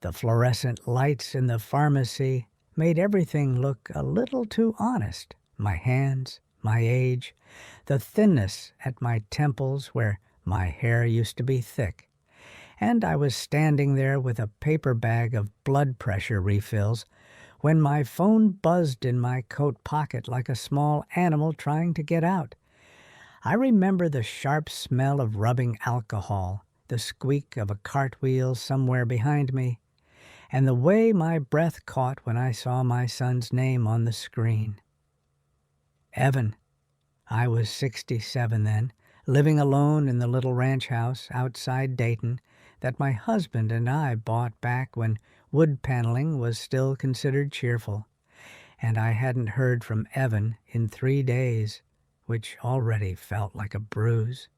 The fluorescent lights in the pharmacy made everything look a little too honest. My hands, my age, the thinness at my temples where my hair used to be thick. And I was standing there with a paper bag of blood pressure refills when my phone buzzed in my coat pocket like a small animal trying to get out. I remember the sharp smell of rubbing alcohol, the squeak of a cartwheel somewhere behind me, and the way my breath caught when I saw my son's name on the screen. Evan. I was 67 then, living alone in the little ranch house outside Dayton that my husband and I bought back when wood paneling was still considered cheerful, and I hadn't heard from Evan in 3 days, which already felt like a bruise.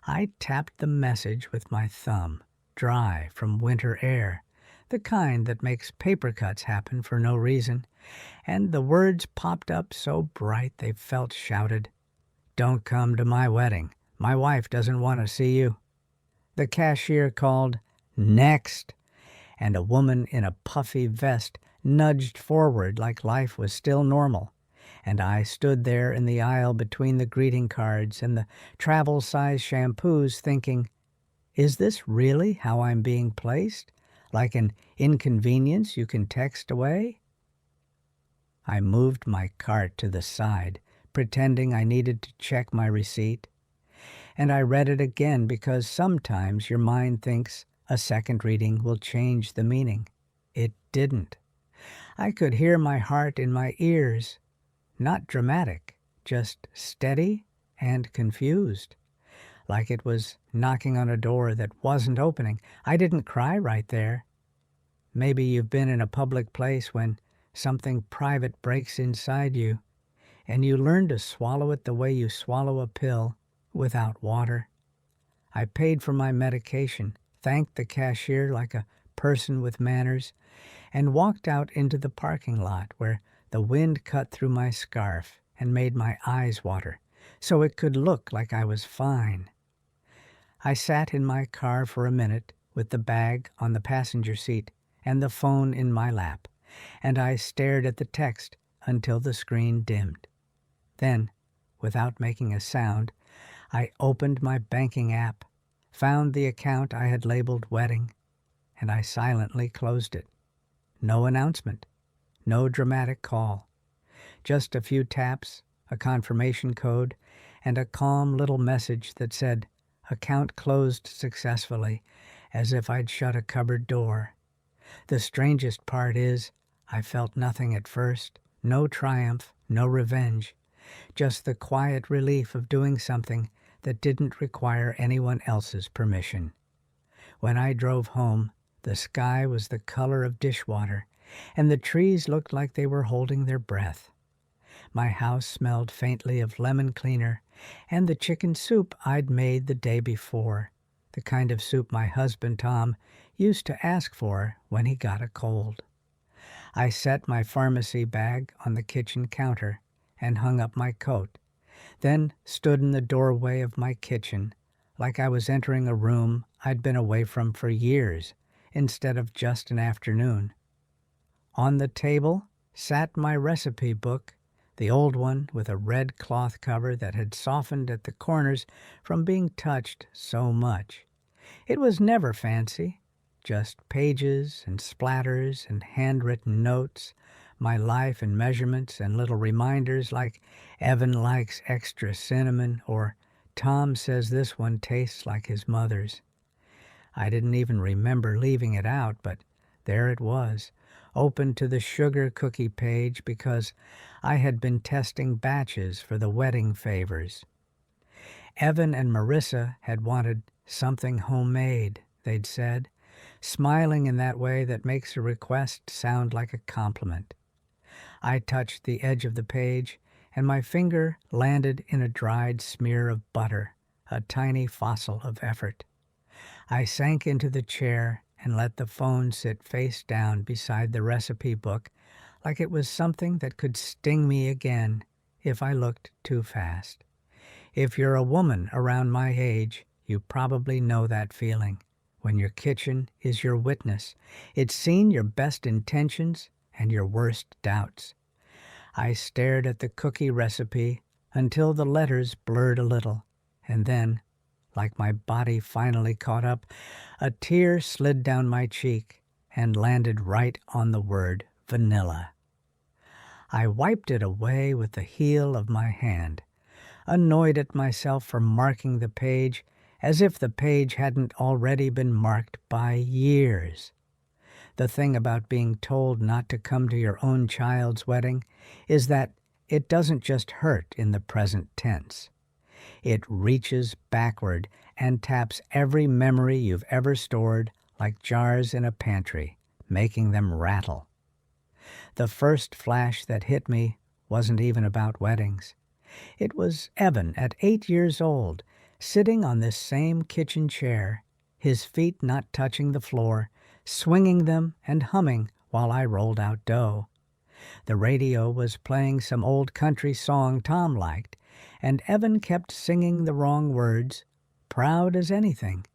I tapped the message with my thumb, dry from winter air, the kind that makes paper cuts happen for no reason, and the words popped up so bright they felt shouted. "Don't come to my wedding. My wife doesn't want to see you." The cashier called, "Next," and a woman in a puffy vest nudged forward like life was still normal, and I stood there in the aisle between the greeting cards and the travel-size shampoos thinking, is this really how I'm being placed? Like an inconvenience you can text away? I moved my cart to the side, pretending I needed to check my receipt. And I read it again because sometimes your mind thinks a second reading will change the meaning. It didn't. I could hear my heart in my ears. Not dramatic, just steady and confused. Like it was knocking on a door that wasn't opening. I didn't cry right there. Maybe you've been in a public place when something private breaks inside you, and you learn to swallow it the way you swallow a pill, without water. I paid for my medication, thanked the cashier like a person with manners, and walked out into the parking lot where the wind cut through my scarf and made my eyes water, so it could look like I was fine. I sat in my car for a minute with the bag on the passenger seat and the phone in my lap, and I stared at the text until the screen dimmed. Then, without making a sound, I opened my banking app, found the account I had labeled wedding, and I silently closed it. No announcement, no dramatic call, just a few taps, a confirmation code, and a calm little message that said, "Account closed successfully," as if I'd shut a cupboard door. The strangest part is, I felt nothing at first, no triumph, no revenge, just the quiet relief of doing something that didn't require anyone else's permission. When I drove home, the sky was the color of dishwater, and the trees looked like they were holding their breath. My house smelled faintly of lemon cleaner and the chicken soup I'd made the day before, the kind of soup my husband Tom used to ask for when he got a cold. I set my pharmacy bag on the kitchen counter and hung up my coat, then stood in the doorway of my kitchen like I was entering a room I'd been away from for years instead of just an afternoon. On the table sat my recipe book, the old one with a red cloth cover that had softened at the corners from being touched so much. It was never fancy, just pages and splatters and handwritten notes, my life and measurements and little reminders like Evan likes extra cinnamon or Tom says this one tastes like his mother's. I didn't even remember leaving it out, but there it was, open to the sugar cookie page because I had been testing batches for the wedding favors. Evan and Marissa had wanted something homemade, they'd said, smiling in that way that makes a request sound like a compliment. I touched the edge of the page, and my finger landed in a dried smear of butter, a tiny fossil of effort. I sank into the chair and let the phone sit face down beside the recipe book like it was something that could sting me again if I looked too fast. If you're a woman around my age, you probably know that feeling. when your kitchen is your witness. It's seen your best intentions and your worst doubts. I stared at the cookie recipe until the letters blurred a little, and then, like my body finally caught up, a tear slid down my cheek and landed right on the word vanilla. I wiped it away with the heel of my hand, annoyed at myself for marking the page as if the page hadn't already been marked by years. The thing about being told not to come to your own child's wedding is that it doesn't just hurt in the present tense. It reaches backward and taps every memory you've ever stored like jars in a pantry, making them rattle. The first flash that hit me wasn't even about weddings. It was Evan at 8 years old, sitting on this same kitchen chair, his feet not touching the floor, swinging them and humming while I rolled out dough. The radio was playing some old country song Tom liked, and Evan kept singing the wrong words, proud as anything.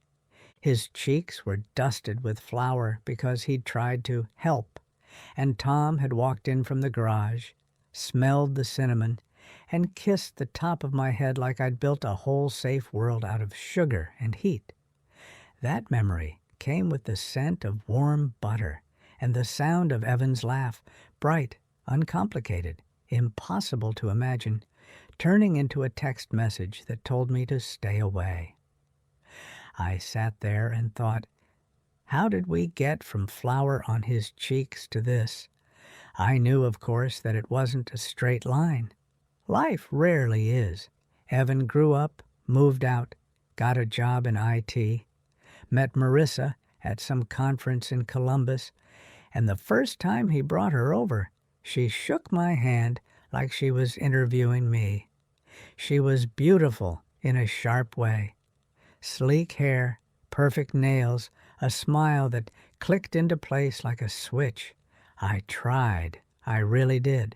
His cheeks were dusted with flour because he'd tried to help, and Tom had walked in from the garage, smelled the cinnamon, and kissed the top of my head like I'd built a whole safe world out of sugar and heat. That memory came with the scent of warm butter and the sound of Evan's laugh, bright, uncomplicated, impossible to imagine, turning into a text message that told me to stay away. I sat there and thought, how did we get from flour on his cheeks to this? I knew, of course, that it wasn't a straight line. Life rarely is. Evan grew up, moved out, got a job in IT, met Marissa at some conference in Columbus, and the first time he brought her over, she shook my hand like she was interviewing me. She was beautiful in a sharp way. Sleek hair, perfect nails, a smile that clicked into place like a switch. I tried. I really did.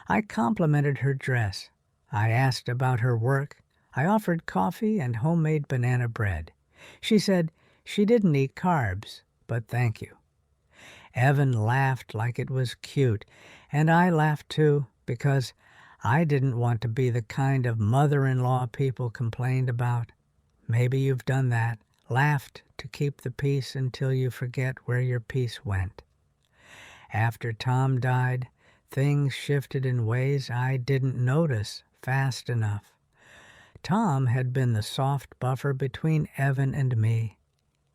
I complimented her dress. I asked about her work. I offered coffee and homemade banana bread. She said she didn't eat carbs, but thank you. Evan laughed like it was cute, and I laughed too because I didn't want to be the kind of mother-in-law people complained about. Maybe you've done that, laughed to keep the peace until you forget where your peace went. After Tom died, things shifted in ways I didn't notice fast enough. Tom had been the soft buffer between Evan and me.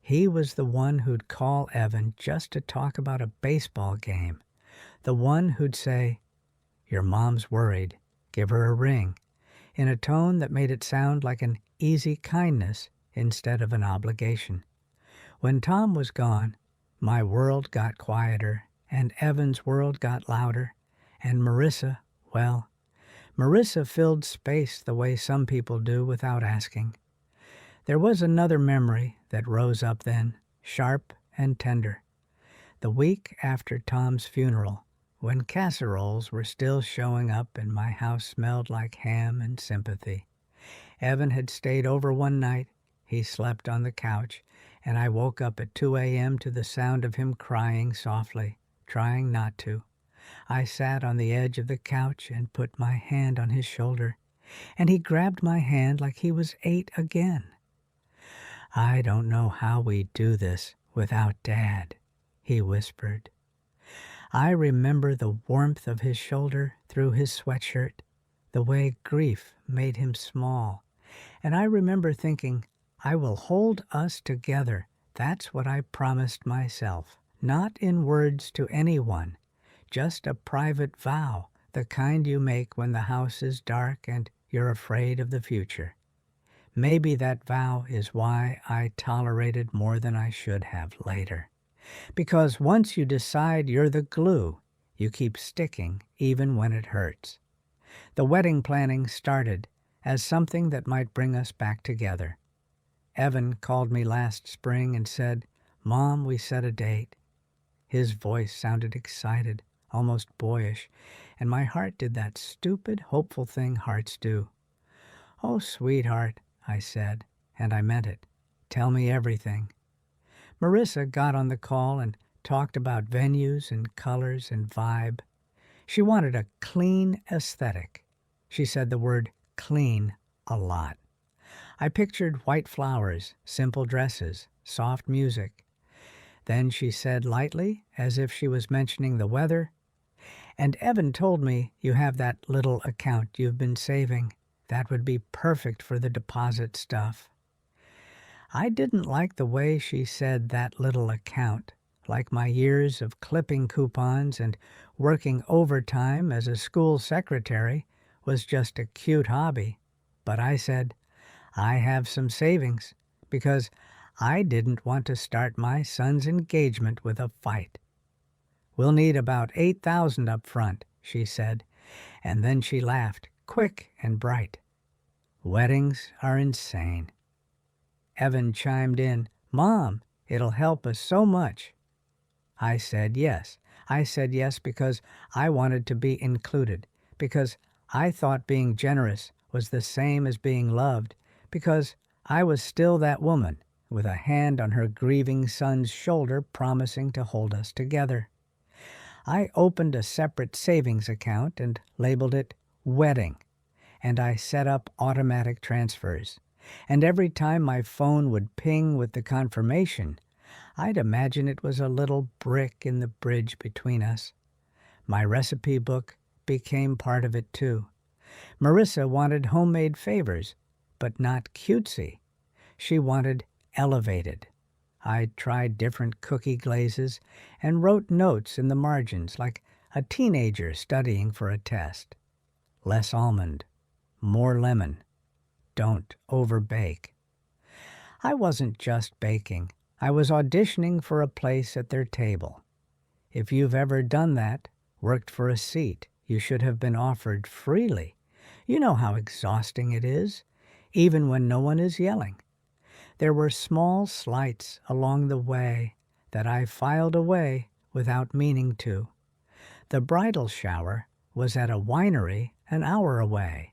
He was the one who'd call Evan just to talk about a baseball game, the one who'd say, "Your mom's worried, give her a ring," in a tone that made it sound like an easy kindness instead of an obligation. When Tom was gone, my world got quieter, and Evan's world got louder, and Marissa, well, Marissa filled space the way some people do without asking. There was another memory that rose up then, sharp and tender. The week after Tom's funeral, when casseroles were still showing up and my house smelled like ham and sympathy. Evan had stayed over one night. He slept on the couch, and I woke up at 2 a.m. to the sound of him crying softly, trying not to. I sat on the edge of the couch and put my hand on his shoulder, and he grabbed my hand like he was 8 again. "I don't know how we do this without Dad," he whispered. I remember the warmth of his shoulder through his sweatshirt, the way grief made him small, and I remember thinking, I will hold us together. That's what I promised myself, not in words to anyone, just a private vow, the kind you make when the house is dark and you're afraid of the future. Maybe that vow is why I tolerated more than I should have later. Because once you decide you're the glue, you keep sticking even when it hurts. The wedding planning started as something that might bring us back together. Evan called me last spring and said, "Mom, we set a date." His voice sounded excited, almost boyish, and my heart did that stupid, hopeful thing hearts do. "Oh, sweetheart," I said, and I meant it. "Tell me everything." Marissa got on the call and talked about venues and colors and vibe. She wanted a clean aesthetic. She said the word clean a lot. I pictured white flowers, simple dresses, soft music. Then she said lightly, as if she was mentioning the weather, "And Evan told me you have that little account you've been saving. That would be perfect for the deposit stuff." I didn't like the way she said that little account, like my years of clipping coupons and working overtime as a school secretary was just a cute hobby. But I said, I have some savings, because I didn't want to start my son's engagement with a fight. "We'll need about 8,000 up front," she said, and then she laughed, quick and bright. Weddings are insane. Evan chimed in, "Mom, it'll help us so much." I said yes. I said yes because I wanted to be included, because I thought being generous was the same as being loved, because I was still that woman with a hand on her grieving son's shoulder promising to hold us together. I opened a separate savings account and labeled it Wedding, and I set up automatic transfers. And every time my phone would ping with the confirmation, I'd imagine it was a little brick in the bridge between us. My recipe book became part of it too. Marissa wanted homemade favors, but not cutesy. She wanted elevated. I tried different cookie glazes and wrote notes in the margins like a teenager studying for a test. Less almond, more lemon. Don't overbake. I wasn't just baking. I was auditioning for a place at their table. If you've ever done that, worked for a seat you should have been offered freely, you know how exhausting it is, even when no one is yelling. There were small slights along the way that I filed away without meaning to. The bridal shower was at a winery an hour away.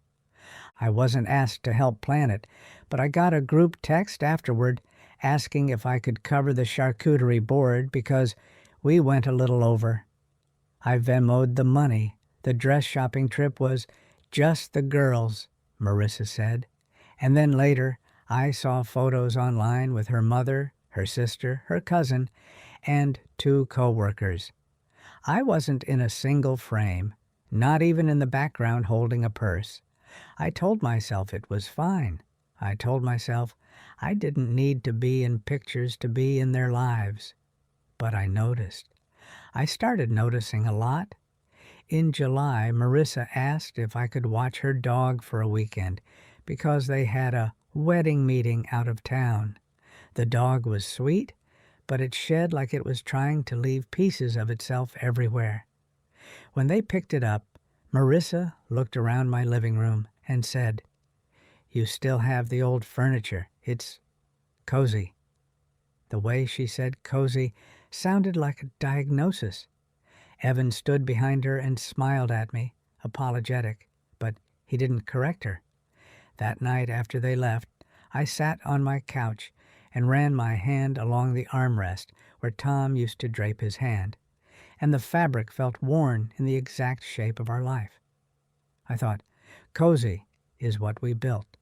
I wasn't asked to help plan it, but I got a group text afterward asking if I could cover the charcuterie board because we went a little over. I Venmo'd the money. The dress shopping trip was just the girls, Marissa said. And then later, I saw photos online with her mother, her sister, her cousin, and 2 coworkers. I wasn't in a single frame, not even in the background holding a purse. I told myself it was fine. I told myself I didn't need to be in pictures to be in their lives. But I noticed. I started noticing a lot. In July, Marissa asked if I could watch her dog for a weekend because they had a wedding meeting out of town. The dog was sweet, but it shed like it was trying to leave pieces of itself everywhere. When they picked it up, Marissa looked around my living room and said, "You still have the old furniture. It's cozy." The way she said cozy sounded like a diagnosis. Evan stood behind her and smiled at me, apologetic, but he didn't correct her. That night after they left, I sat on my couch and ran my hand along the armrest where Tom used to drape his hand, and the fabric felt worn in the exact shape of our life. I thought, cozy is what we built.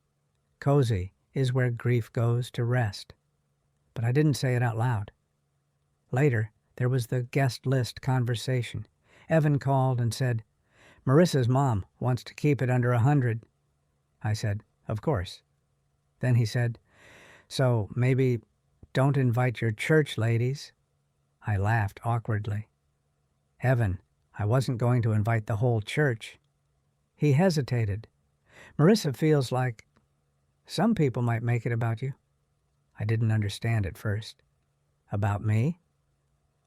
Cozy is where grief goes to rest. But I didn't say it out loud. Later, there was the guest list conversation. Evan called and said, "Marissa's mom wants to keep it under 100. I said, "Of course." Then he said, "So maybe don't invite your church ladies." I laughed awkwardly. "Evan, I wasn't going to invite the whole church." He hesitated. "Marissa feels like some people might make it about you." I didn't understand at first. "About me?"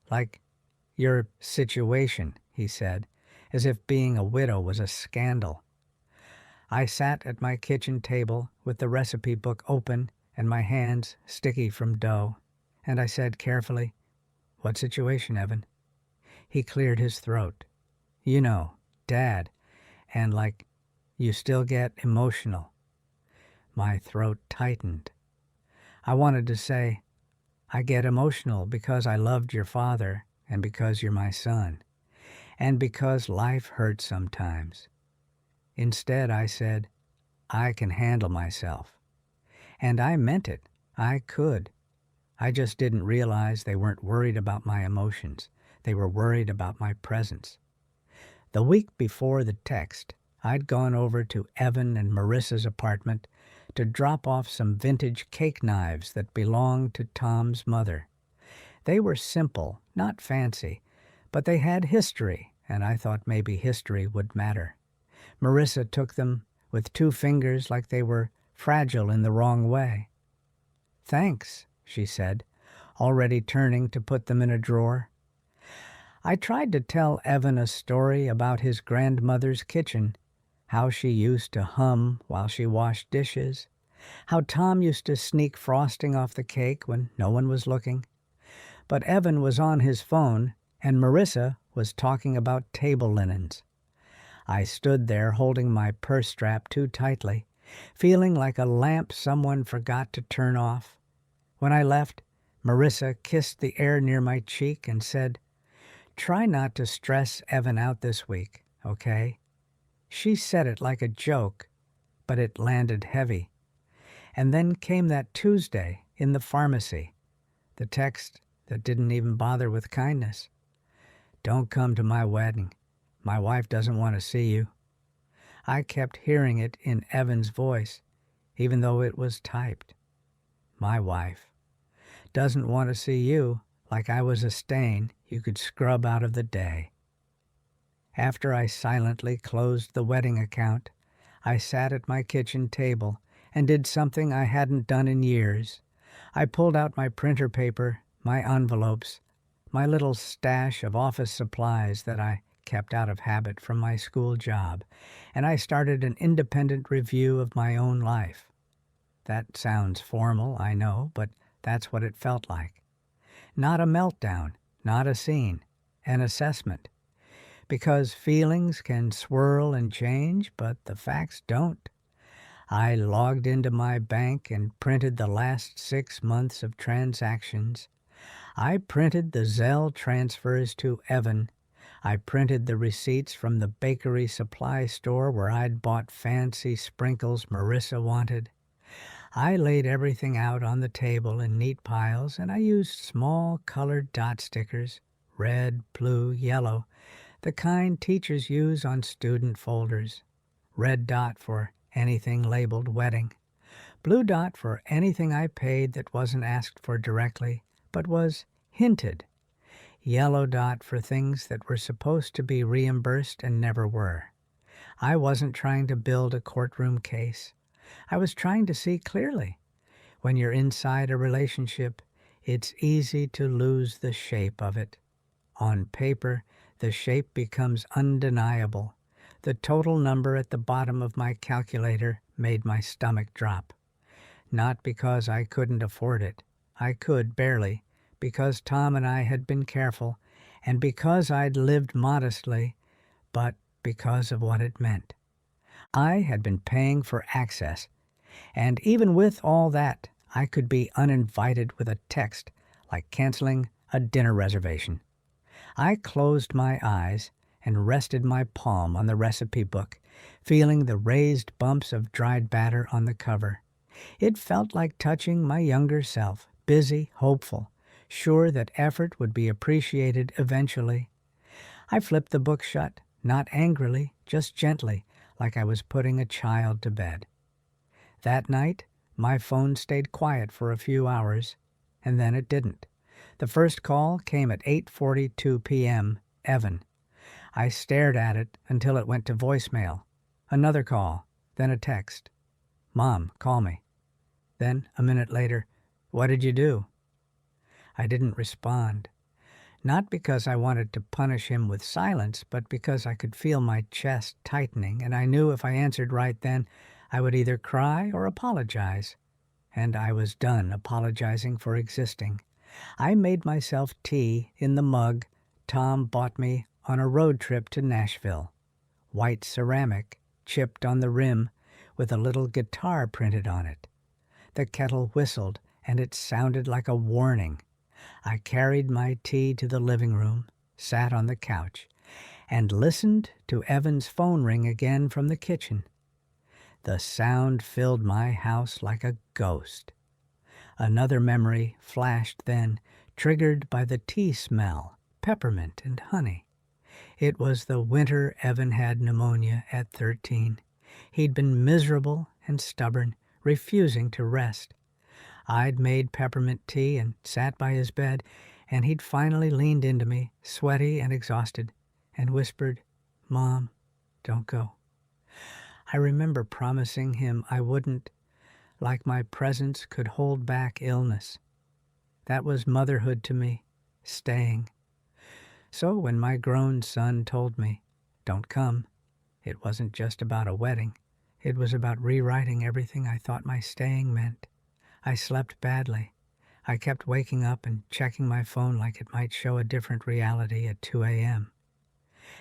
"Like your situation," he said, as if being a widow was a scandal. I sat at my kitchen table with the recipe book open and my hands sticky from dough, and I said carefully, "What situation, Evan?" He cleared his throat. "You know, Dad, and like you still get emotional." My throat tightened. I wanted to say, I get emotional because I loved your father and because you're my son, and because life hurts sometimes. Instead, I said, I can handle myself. And I meant it. I could. I just didn't realize they weren't worried about my emotions. They were worried about my presence. The week before the text, I'd gone over to Evan and Marissa's apartment to drop off some vintage cake knives that belonged to Tom's mother. They were simple, not fancy, but they had history, and I thought maybe history would matter. Marissa took them with 2 fingers like they were fragile in the wrong way. "Thanks," she said, already turning to put them in a drawer. I tried to tell Evan a story about his grandmother's kitchen, how she used to hum while she washed dishes, how Tom used to sneak frosting off the cake when no one was looking. But Evan was on his phone, and Marissa was talking about table linens. I stood there holding my purse strap too tightly, feeling like a lamp someone forgot to turn off. When I left, Marissa kissed the air near my cheek and said, "Try not to stress Evan out this week, okay?" She said it like a joke, but it landed heavy. And then came that Tuesday in the pharmacy, the text that didn't even bother with kindness. "Don't come to my wedding. My wife doesn't want to see you." I kept hearing it in Evan's voice, even though it was typed. My wife doesn't want to see you, like I was a stain you could scrub out of the day. After I silently closed the wedding account, I sat at my kitchen table and did something I hadn't done in years. I pulled out my printer paper, my envelopes, my little stash of office supplies that I kept out of habit from my school job, and I started an independent review of my own life. That sounds formal, I know, but that's what it felt like. Not a meltdown, not a scene, an assessment. Because feelings can swirl and change, but the facts don't. I logged into my bank and printed the last 6 months of transactions. I printed the Zelle transfers to Evan. I printed the receipts from the bakery supply store where I'd bought fancy sprinkles Marissa wanted. I laid everything out on the table in neat piles, and I used small colored dot stickers, red, blue, yellow, the kind teachers use on student folders. Red dot for anything labeled wedding. Blue dot for anything I paid that wasn't asked for directly, but was hinted. Yellow dot for things that were supposed to be reimbursed and never were. I wasn't trying to build a courtroom case. I was trying to see clearly. When you're inside a relationship, it's easy to lose the shape of it. On paper, the shape becomes undeniable. The total number at the bottom of my calculator made my stomach drop. Not because I couldn't afford it. I could barely, because Tom and I had been careful, and because I'd lived modestly, but because of what it meant. I had been paying for access, and even with all that, I could be uninvited with a text, like canceling a dinner reservation. I closed my eyes and rested my palm on the recipe book, feeling the raised bumps of dried batter on the cover. It felt like touching my younger self, busy, hopeful, sure that effort would be appreciated eventually. I flipped the book shut, not angrily, just gently, like I was putting a child to bed. That night, my phone stayed quiet for a few hours, and then it didn't. The first call came at 8:42 p.m., Evan. I stared at it until it went to voicemail. Another call, then a text. "Mom, call me." Then, a minute later, "What did you do?" I didn't respond. Not because I wanted to punish him with silence, but because I could feel my chest tightening, and I knew if I answered right then, I would either cry or apologize. And I was done apologizing for existing. I made myself tea in the mug Tom bought me on a road trip to Nashville. White ceramic, chipped on the rim, with a little guitar printed on it. The kettle whistled, and it sounded like a warning. I carried my tea to the living room, sat on the couch, and listened to Evan's phone ring again from the kitchen. The sound filled my house like a ghost. Another memory flashed then, triggered by the tea smell, peppermint and honey. It was the winter Evan had pneumonia at 13. He'd been miserable and stubborn, refusing to rest. I'd made peppermint tea and sat by his bed, and he'd finally leaned into me, sweaty and exhausted, and whispered, "Mom, don't go." I remember promising him I wouldn't, like my presence could hold back illness. That was motherhood to me, staying. So when my grown son told me, "Don't come," it wasn't just about a wedding. It was about rewriting everything I thought my staying meant. I slept badly. I kept waking up and checking my phone like it might show a different reality at 2 a.m.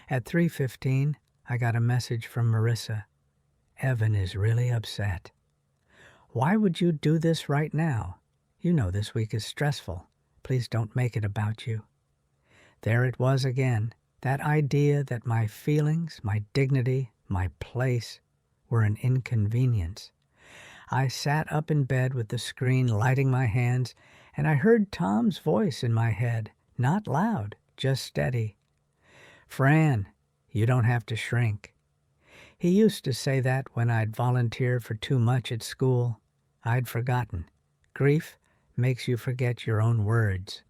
At 3:15, I got a message from Marissa. "Evan is really upset. Why would you do this right now? You know this week is stressful. Please don't make it about you." There it was again, that idea that my feelings, my dignity, my place were an inconvenience. I sat up in bed with the screen lighting my hands, and I heard Tom's voice in my head, not loud, just steady. "Fran, you don't have to shrink." He used to say that when I'd volunteered for too much at school. I'd forgotten. Grief makes you forget your own words.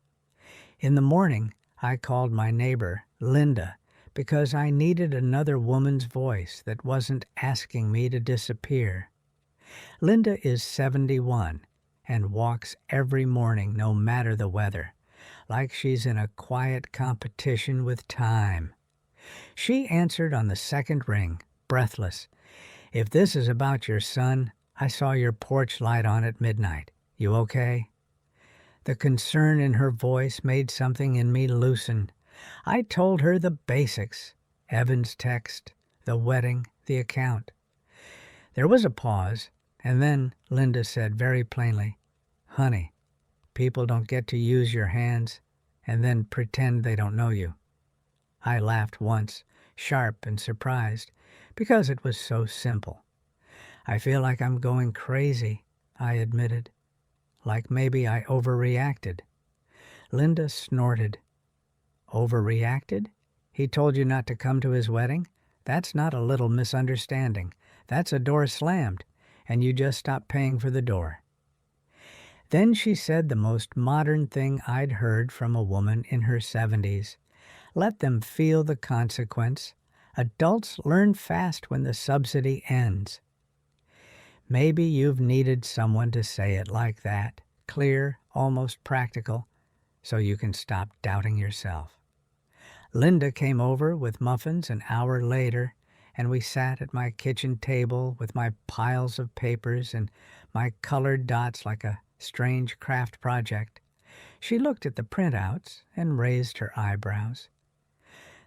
In the morning, I called my neighbor, Linda, because I needed another woman's voice that wasn't asking me to disappear. Linda is 71 and walks every morning no matter the weather, like she's in a quiet competition with time. She answered on the second ring, breathless. "If this is about your son, I saw your porch light on at midnight. You okay?" The concern in her voice made something in me loosen. I told her the basics, Evan's text, the wedding, the account. There was a pause, and then Linda said very plainly, "Honey, people don't get to use your hands and then pretend they don't know you." I laughed once, sharp and surprised, because it was so simple. "I feel like I'm going crazy," I admitted. "Like maybe I overreacted." Linda snorted. "Overreacted? He told you not to come to his wedding? That's not a little misunderstanding. That's a door slammed, and you just stopped paying for the door." Then she said the most modern thing I'd heard from a woman in her 70s. Let them feel the consequence. Adults learn fast when the subsidy ends. Maybe you've needed someone to say it like that, clear, almost practical, so you can stop doubting yourself. Linda came over with muffins an hour later, and we sat at my kitchen table with my piles of papers and my colored dots like a strange craft project. She looked at the printouts and raised her eyebrows.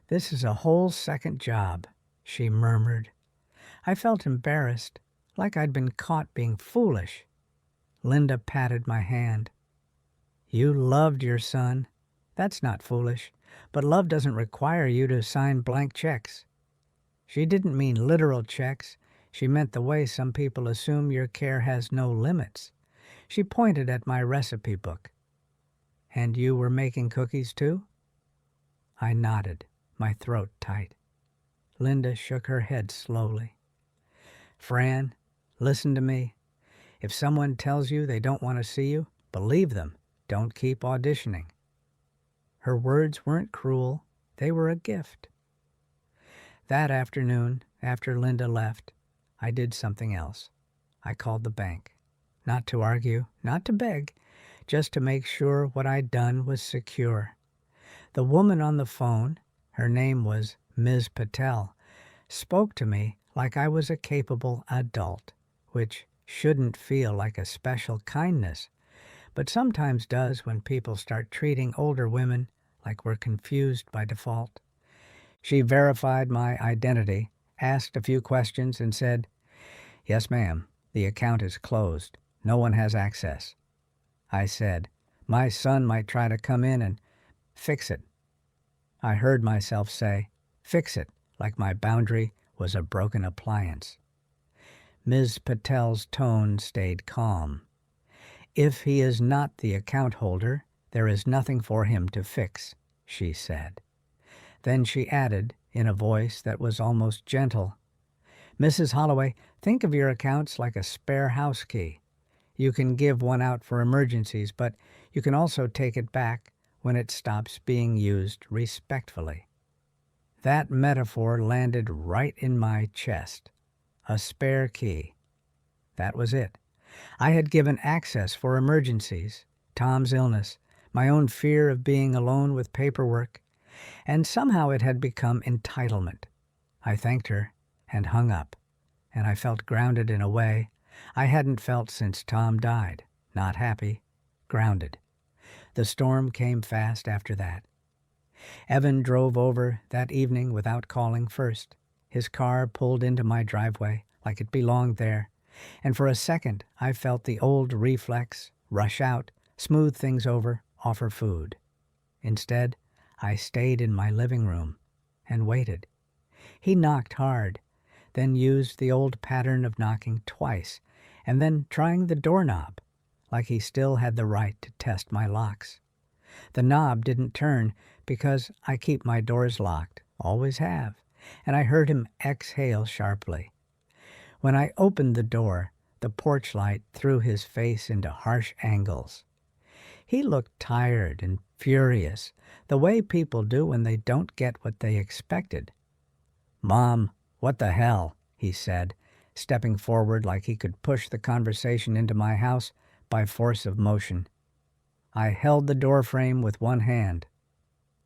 "This is a whole second job," she murmured. I felt embarrassed, like I'd been caught being foolish. Linda patted my hand. "You loved your son. That's not foolish, but love doesn't require you to sign blank checks." She didn't mean literal checks. She meant the way some people assume your care has no limits. She pointed at my recipe book. "And you were making cookies too?" I nodded, my throat tight. Linda shook her head slowly. "Fran, listen to me. If someone tells you they don't want to see you, believe them. Don't keep auditioning." Her words weren't cruel. They were a gift. That afternoon, after Linda left, I did something else. I called the bank. Not to argue, not to beg, just to make sure what I'd done was secure. The woman on the phone, her name was Ms. Patel, spoke to me like I was a capable adult, which shouldn't feel like a special kindness, but sometimes does when people start treating older women like we're confused by default. She verified my identity, asked a few questions, and said, "Yes, ma'am, the account is closed. No one has access." I said. My son might try to come in and fix it. I heard myself say, fix it, like my boundary was a broken appliance. Ms. Patel's tone stayed calm. If he is not the account holder, there is nothing for him to fix, she said. Then she added, in a voice that was almost gentle, Mrs. Holloway, think of your accounts like a spare house key. You can give one out for emergencies, but you can also take it back when it stops being used respectfully. That metaphor landed right in my chest. A spare key. That was it. I had given access for emergencies, Tom's illness, my own fear of being alone with paperwork, and somehow it had become entitlement. I thanked her and hung up, and I felt grounded in a way I hadn't felt since Tom died. Not happy, grounded. The storm came fast after that. Evan drove over that evening without calling first. His car pulled into my driveway like it belonged there, and for a second I felt the old reflex, rush out, smooth things over, offer food. Instead, I stayed in my living room and waited. He knocked hard, then used the old pattern of knocking twice, and then trying the doorknob, like he still had the right to test my locks. The knob didn't turn because I keep my doors locked, always have, and I heard him exhale sharply. When I opened the door, the porch light threw his face into harsh angles. He looked tired and furious, the way people do when they don't get what they expected. "Mom, what the hell?" he said, stepping forward like he could push the conversation into my house by force of motion. I held the doorframe with one hand.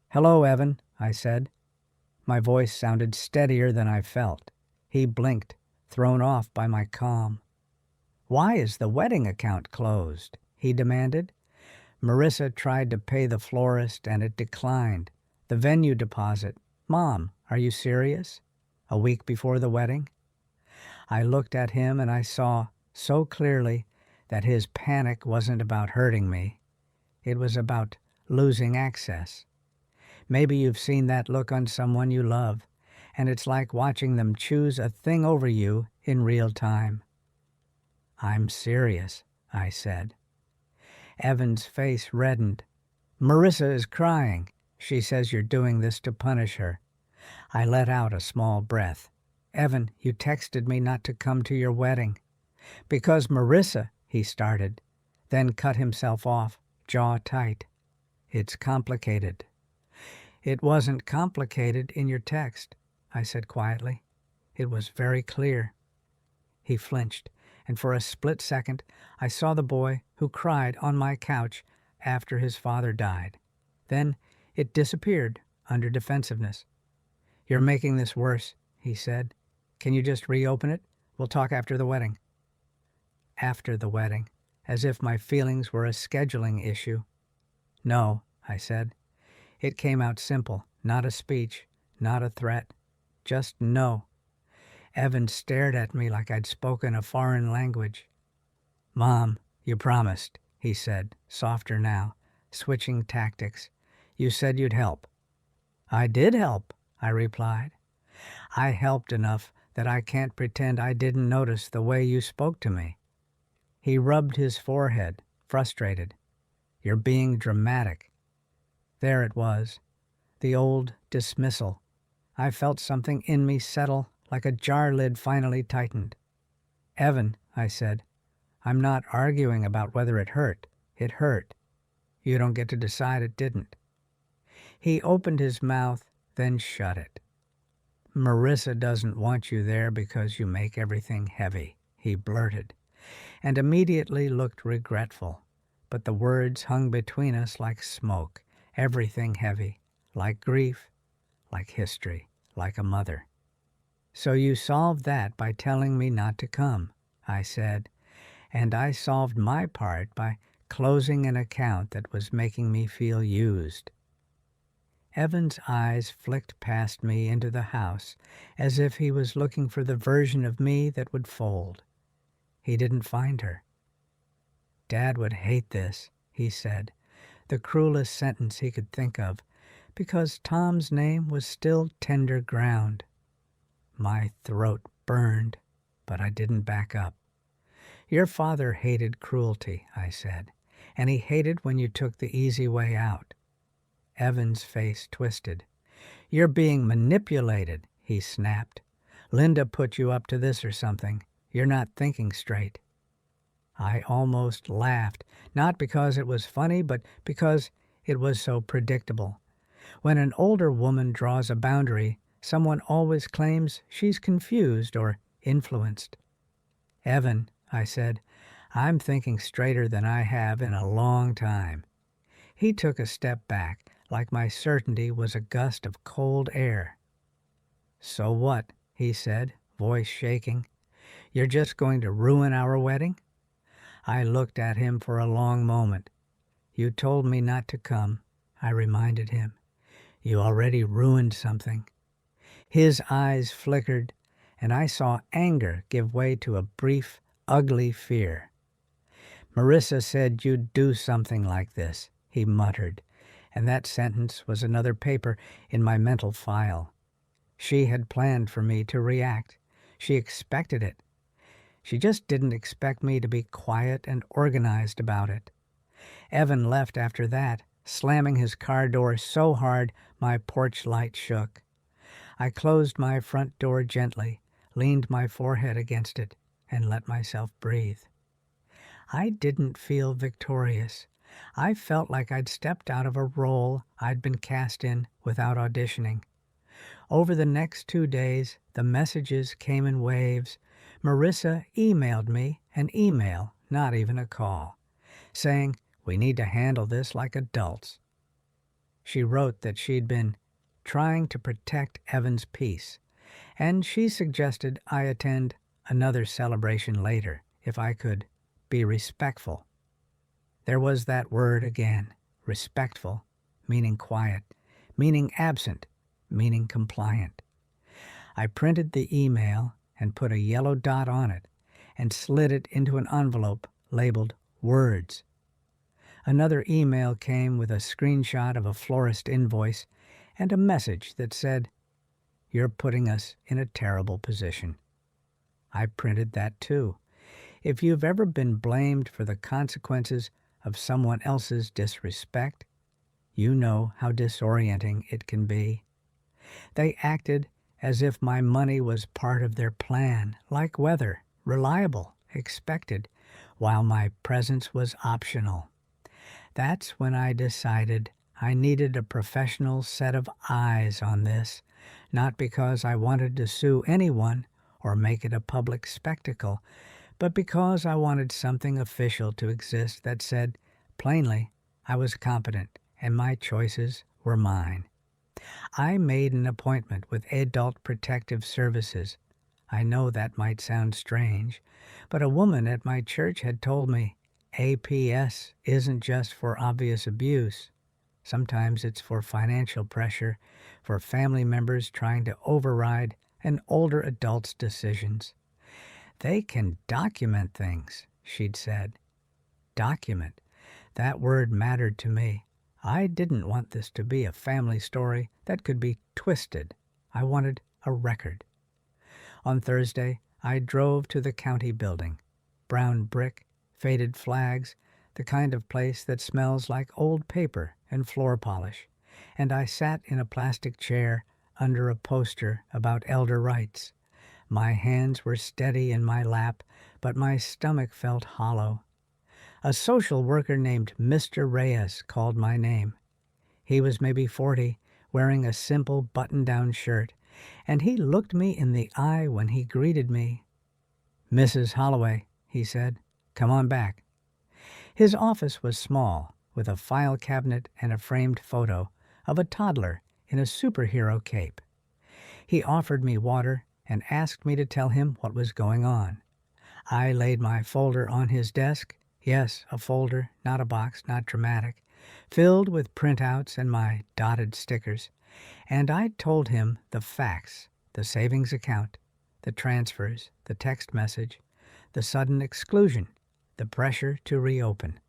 "Hello, Evan," I said. My voice sounded steadier than I felt. He blinked, thrown off by my calm. "Why is the wedding account closed?" he demanded. "Marissa tried to pay the florist and it declined. The venue deposit. Mom, are you serious? A week before the wedding?" I looked at him and I saw so clearly that his panic wasn't about hurting me. It was about losing access. Maybe you've seen that look on someone you love, and it's like watching them choose a thing over you in real time. "I'm serious," I said. Evan's face reddened. "Marissa is crying. She says you're doing this to punish her." I let out a small breath. "Evan, you texted me not to come to your wedding." "Because Marissa," he started, then cut himself off, jaw tight. "It's complicated." "It wasn't complicated in your text," I said quietly. "It was very clear." He flinched, and for a split second I saw the boy who cried on my couch after his father died. Then it disappeared under defensiveness. "You're making this worse," he said. "Can you just reopen it? We'll talk after the wedding." After the wedding, as if my feelings were a scheduling issue. "No," I said. It came out simple, not a speech, not a threat, just no. Evan stared at me like I'd spoken a foreign language. "Mom, you promised," he said, softer now, switching tactics. "You said you'd help." "I did help," I replied. "I helped enough that I can't pretend I didn't notice the way you spoke to me." He rubbed his forehead, frustrated. "You're being dramatic." There it was, the old dismissal. I felt something in me settle like a jar lid finally tightened. "Evan," I said, "I'm not arguing about whether it hurt. It hurt. You don't get to decide it didn't." He opened his mouth, then shut it. "Marissa doesn't want you there because you make everything heavy," he blurted, and immediately looked regretful. But the words hung between us like smoke, everything heavy, like grief, like history, like a mother. "So you solved that by telling me not to come," I said, and I solved my part by closing an account that was making me feel used. Evan's eyes flicked past me into the house as if he was looking for the version of me that would fold. He didn't find her. "Dad would hate this," he said, the cruelest sentence he could think of, because Tom's name was still tender ground. My throat burned, but I didn't back up. Your father hated cruelty, I said, and he hated when you took the easy way out. Evan's face twisted. You're being manipulated, he snapped. Linda put you up to this or something. You're not thinking straight. I almost laughed, not because it was funny, but because it was so predictable. When an older woman draws a boundary, someone always claims she's confused or influenced. Evan, I said, I'm thinking straighter than I have in a long time. He took a step back, like my certainty was a gust of cold air. So what? He said, voice shaking. You're just going to ruin our wedding? I looked at him for a long moment. You told me not to come, I reminded him. You already ruined something. His eyes flickered, and I saw anger give way to a brief, ugly fear. Marissa said you'd do something like this, he muttered, and that sentence was another paper in my mental file. She had planned for me to react. She expected it. She just didn't expect me to be quiet and organized about it. Evan left after that, slamming his car door so hard my porch light shook. I closed my front door gently, leaned my forehead against it, and let myself breathe. I didn't feel victorious. I felt like I'd stepped out of a role I'd been cast in without auditioning. Over the next 2 days, the messages came in waves. Marissa emailed me an email, not even a call, saying, we need to handle this like adults. She wrote that she'd been trying to protect Evan's peace, and she suggested I attend another celebration later if I could be respectful. There was that word again, respectful, meaning quiet, meaning absent, meaning compliant. I printed the email and put a yellow dot on it and slid it into an envelope labeled Words. Another email came with a screenshot of a florist invoice and a message that said, You're putting us in a terrible position. I printed that too. If you've ever been blamed for the consequences of someone else's disrespect, you know how disorienting it can be. They acted as if my money was part of their plan, like weather, reliable, expected, while my presence was optional. That's when I decided I needed a professional set of eyes on this, not because I wanted to sue anyone or make it a public spectacle, but because I wanted something official to exist that said, plainly, I was competent and my choices were mine. I made an appointment with Adult Protective Services. I know that might sound strange, but a woman at my church had told me APS isn't just for obvious abuse. Sometimes it's for financial pressure, for family members trying to override an older adult's decisions. They can document things, she'd said. Document. That word mattered to me. I didn't want this to be a family story that could be twisted. I wanted a record. On Thursday, I drove to the county building. Brown brick, faded flags, the kind of place that smells like old paper and floor polish, and I sat in a plastic chair under a poster about elder rights. My hands were steady in my lap, but my stomach felt hollow. A social worker named Mr. Reyes called my name. He was maybe 40, wearing a simple button-down shirt, and he looked me in the eye when he greeted me. Mrs. Holloway, he said, come on back. His office was small, with a file cabinet and a framed photo of a toddler in a superhero cape. He offered me water and asked me to tell him what was going on. I laid my folder on his desk. Yes, a folder, not a box, not dramatic, filled with printouts and my dotted stickers, and I told him the facts, the savings account, the transfers, the text message, the sudden exclusion, the pressure to reopen.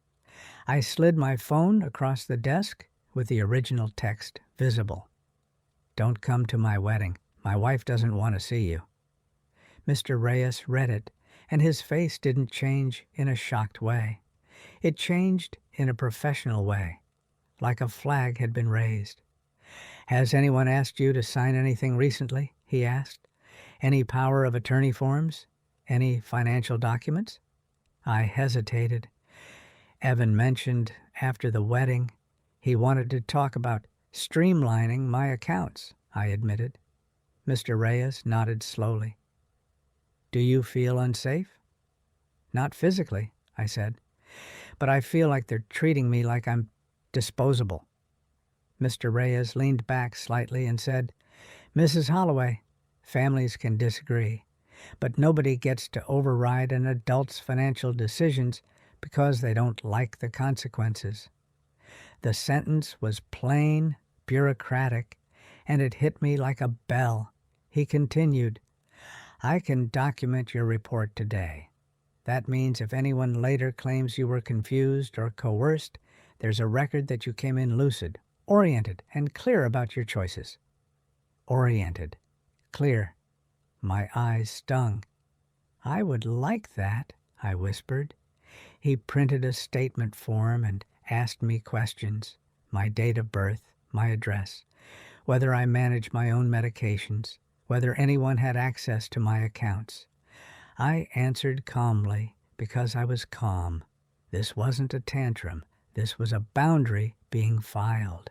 I slid my phone across the desk with the original text visible. "Don't come to my wedding. My wife doesn't want to see you." Mr. Reyes read it, and his face didn't change in a shocked way. It changed in a professional way, like a flag had been raised. "Has anyone asked you to sign anything recently?" he asked. "Any power of attorney forms? Any financial documents?" I hesitated. Evan mentioned after the wedding he wanted to talk about streamlining my accounts, I admitted. Mr. Reyes nodded slowly. "Do you feel unsafe?" "Not physically," I said, "but I feel like they're treating me like I'm disposable." Mr. Reyes leaned back slightly and said, "Mrs. Holloway, families can disagree, but nobody gets to override an adult's financial decisions because they don't like the consequences." The sentence was plain, bureaucratic, and it hit me like a bell. He continued, "I can document your report today. That means if anyone later claims you were confused or coerced, there's a record that you came in lucid, oriented, and clear about your choices." Oriented. Clear. My eyes stung. "I would like that," I whispered. He printed a statement form and asked me questions: my date of birth, my address, whether I manage my own medications, whether anyone had access to my accounts. I answered calmly because I was calm. This wasn't a tantrum. This was a boundary being filed.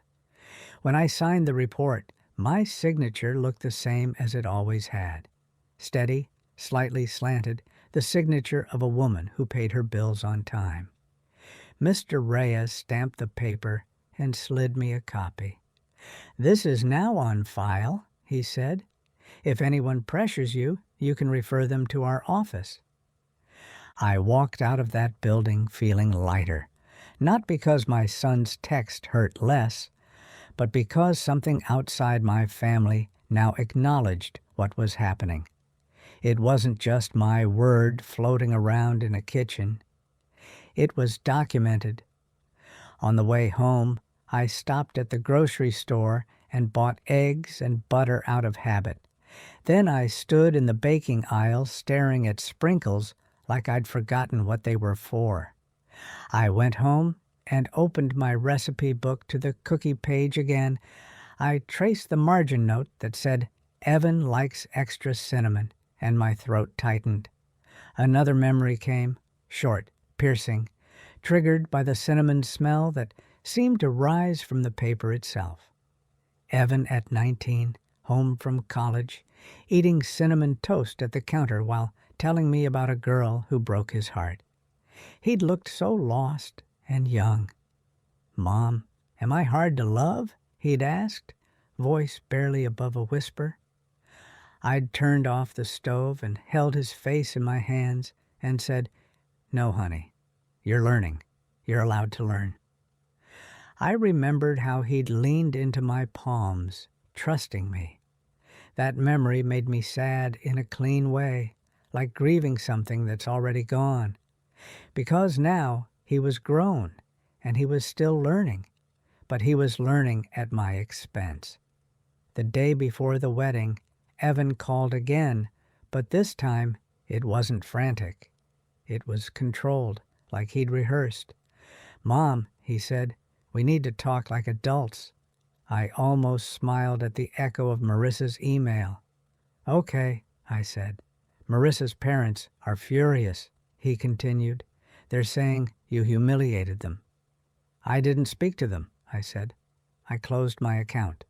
When I signed the report, my signature looked the same as it always had. Steady, slightly slanted, the signature of a woman who paid her bills on time. Mr. Reyes stamped the paper and slid me a copy. "This is now on file," he said. "If anyone pressures you, you can refer them to our office." I walked out of that building feeling lighter, not because my son's text hurt less, but because something outside my family now acknowledged what was happening. It wasn't just my word floating around in a kitchen. It was documented. On the way home, I stopped at the grocery store and bought eggs and butter out of habit. Then I stood in the baking aisle staring at sprinkles like I'd forgotten what they were for. I went home and opened my recipe book to the cookie page again. I traced the margin note that said, "Evan likes extra cinnamon," and my throat tightened. Another memory came, short, piercing, triggered by the cinnamon smell that seemed to rise from the paper itself. Evan at 19, home from college, eating cinnamon toast at the counter while telling me about a girl who broke his heart. He'd looked so lost and young. "Mom, am I hard to love?" he'd asked, voice barely above a whisper. I'd turned off the stove and held his face in my hands and said, "No, honey, you're learning. You're allowed to learn." I remembered how he'd leaned into my palms, trusting me. That memory made me sad in a clean way, like grieving something that's already gone. Because now he was grown, and he was still learning, but he was learning at my expense. The day before the wedding, Evan called again, but this time it wasn't frantic. It was controlled, like he'd rehearsed. "Mom," he said, "we need to talk like adults." I almost smiled at the echo of Marissa's email. "Okay," I said. "Marissa's parents are furious," he continued. "They're saying you humiliated them." "I didn't speak to them," I said. "I closed my account."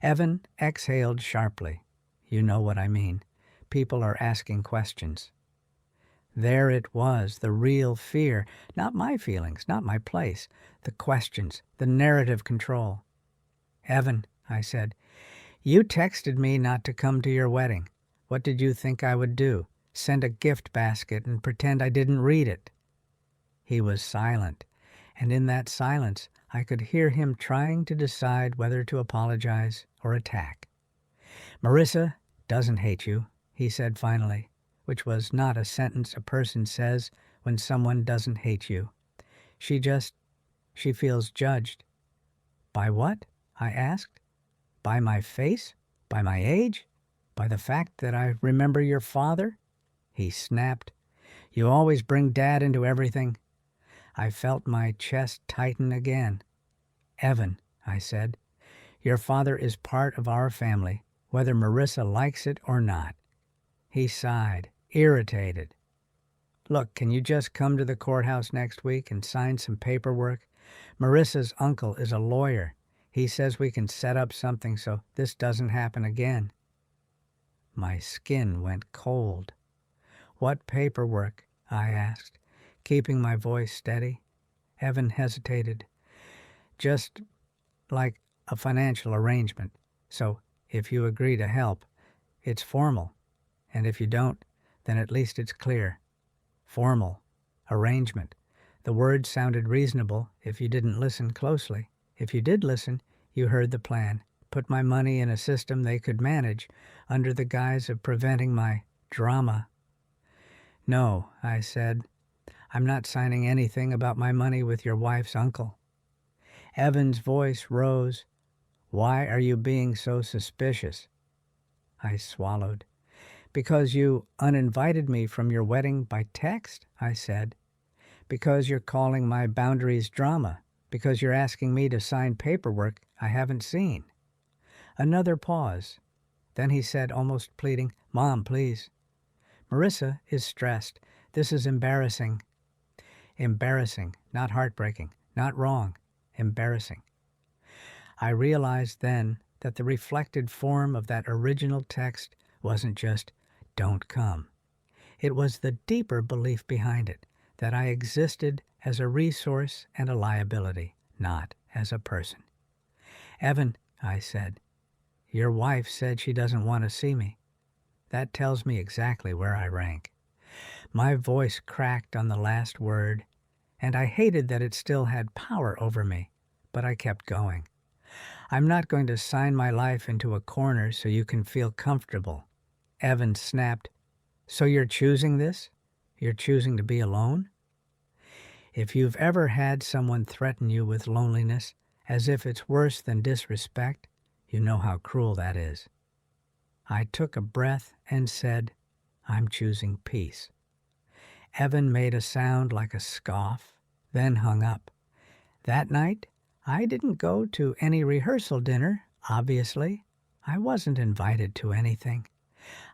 Evan exhaled sharply. "You know what I mean. People are asking questions." There it was, the real fear. Not my feelings, not my place. The questions, the narrative control. "Evan," I said, "you texted me not to come to your wedding. What did you think I would do? Send a gift basket and pretend I didn't read it?" He was silent, and in that silence I could hear him trying to decide whether to apologize or attack. "Marissa doesn't hate you," he said finally, which was not a sentence a person says when someone doesn't hate you. She feels judged. By what? I asked. By my face? By my age? By the fact that I remember your father? He snapped. You always bring Dad into everything. I felt my chest tighten again. Evan, I said, your father is part of our family, whether Marissa likes it or not. He sighed, irritated. Look, can you just come to the courthouse next week and sign some paperwork? Marissa's uncle is a lawyer. He says we can set up something so this doesn't happen again. My skin went cold. What paperwork? I asked, keeping my voice steady. Evan hesitated. Just like a financial arrangement. So if you agree to help, it's formal. And if you don't, then at least it's clear. Formal. Arrangement. The words sounded reasonable if you didn't listen closely. If you did listen, you heard the plan. Put my money in a system they could manage under the guise of preventing my drama. No, I said. I'm not signing anything about my money with your wife's uncle. Evan's voice rose. Why are you being so suspicious? I swallowed. Because you uninvited me from your wedding by text, I said. Because you're calling my boundaries drama. Because you're asking me to sign paperwork I haven't seen. Another pause. Then he said, almost pleading, Mom, please. Marissa is stressed. This is embarrassing. Embarrassing, not heartbreaking, not wrong. Embarrassing. I realized then that the reflected form of that original text wasn't just, don't come. It was the deeper belief behind it, that I existed as a resource and a liability, not as a person. Evan, I said, your wife said she doesn't want to see me. That tells me exactly where I rank. My voice cracked on the last word, and I hated that it still had power over me, but I kept going. I'm not going to sign my life into a corner so you can feel comfortable. Evan snapped, so you're choosing this? You're choosing to be alone? If you've ever had someone threaten you with loneliness as if it's worse than disrespect, you know how cruel that is. I took a breath and said, I'm choosing peace. Evan made a sound like a scoff, then hung up. That night, I didn't go to any rehearsal dinner, obviously. I wasn't invited to anything.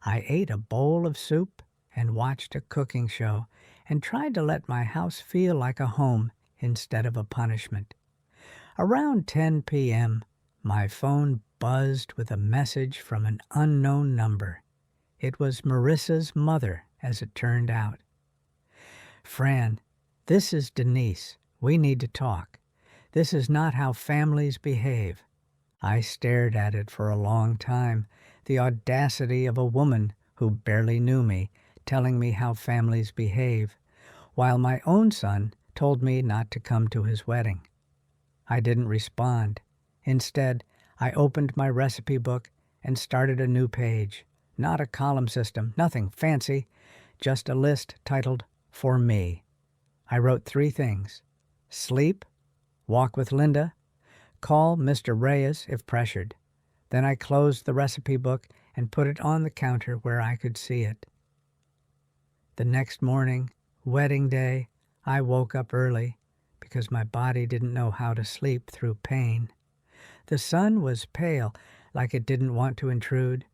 I ate a bowl of soup and watched a cooking show and tried to let my house feel like a home instead of a punishment. Around 10 p.m., my phone buzzed with a message from an unknown number. It was Marissa's mother, as it turned out. Fran, this is Denise. We need to talk. This is not how families behave. I stared at it for a long time, the audacity of a woman who barely knew me telling me how families behave, while my own son told me not to come to his wedding. I didn't respond. Instead, I opened my recipe book and started a new page. Not a column system, nothing fancy, just a list titled, For Me. I wrote 3 things. Sleep, walk with Linda, call Mr. Reyes if pressured. Then I closed the recipe book and put it on the counter where I could see it. The next morning, wedding day, I woke up early because my body didn't know how to sleep through pain. The sun was pale, like it didn't want to intrude.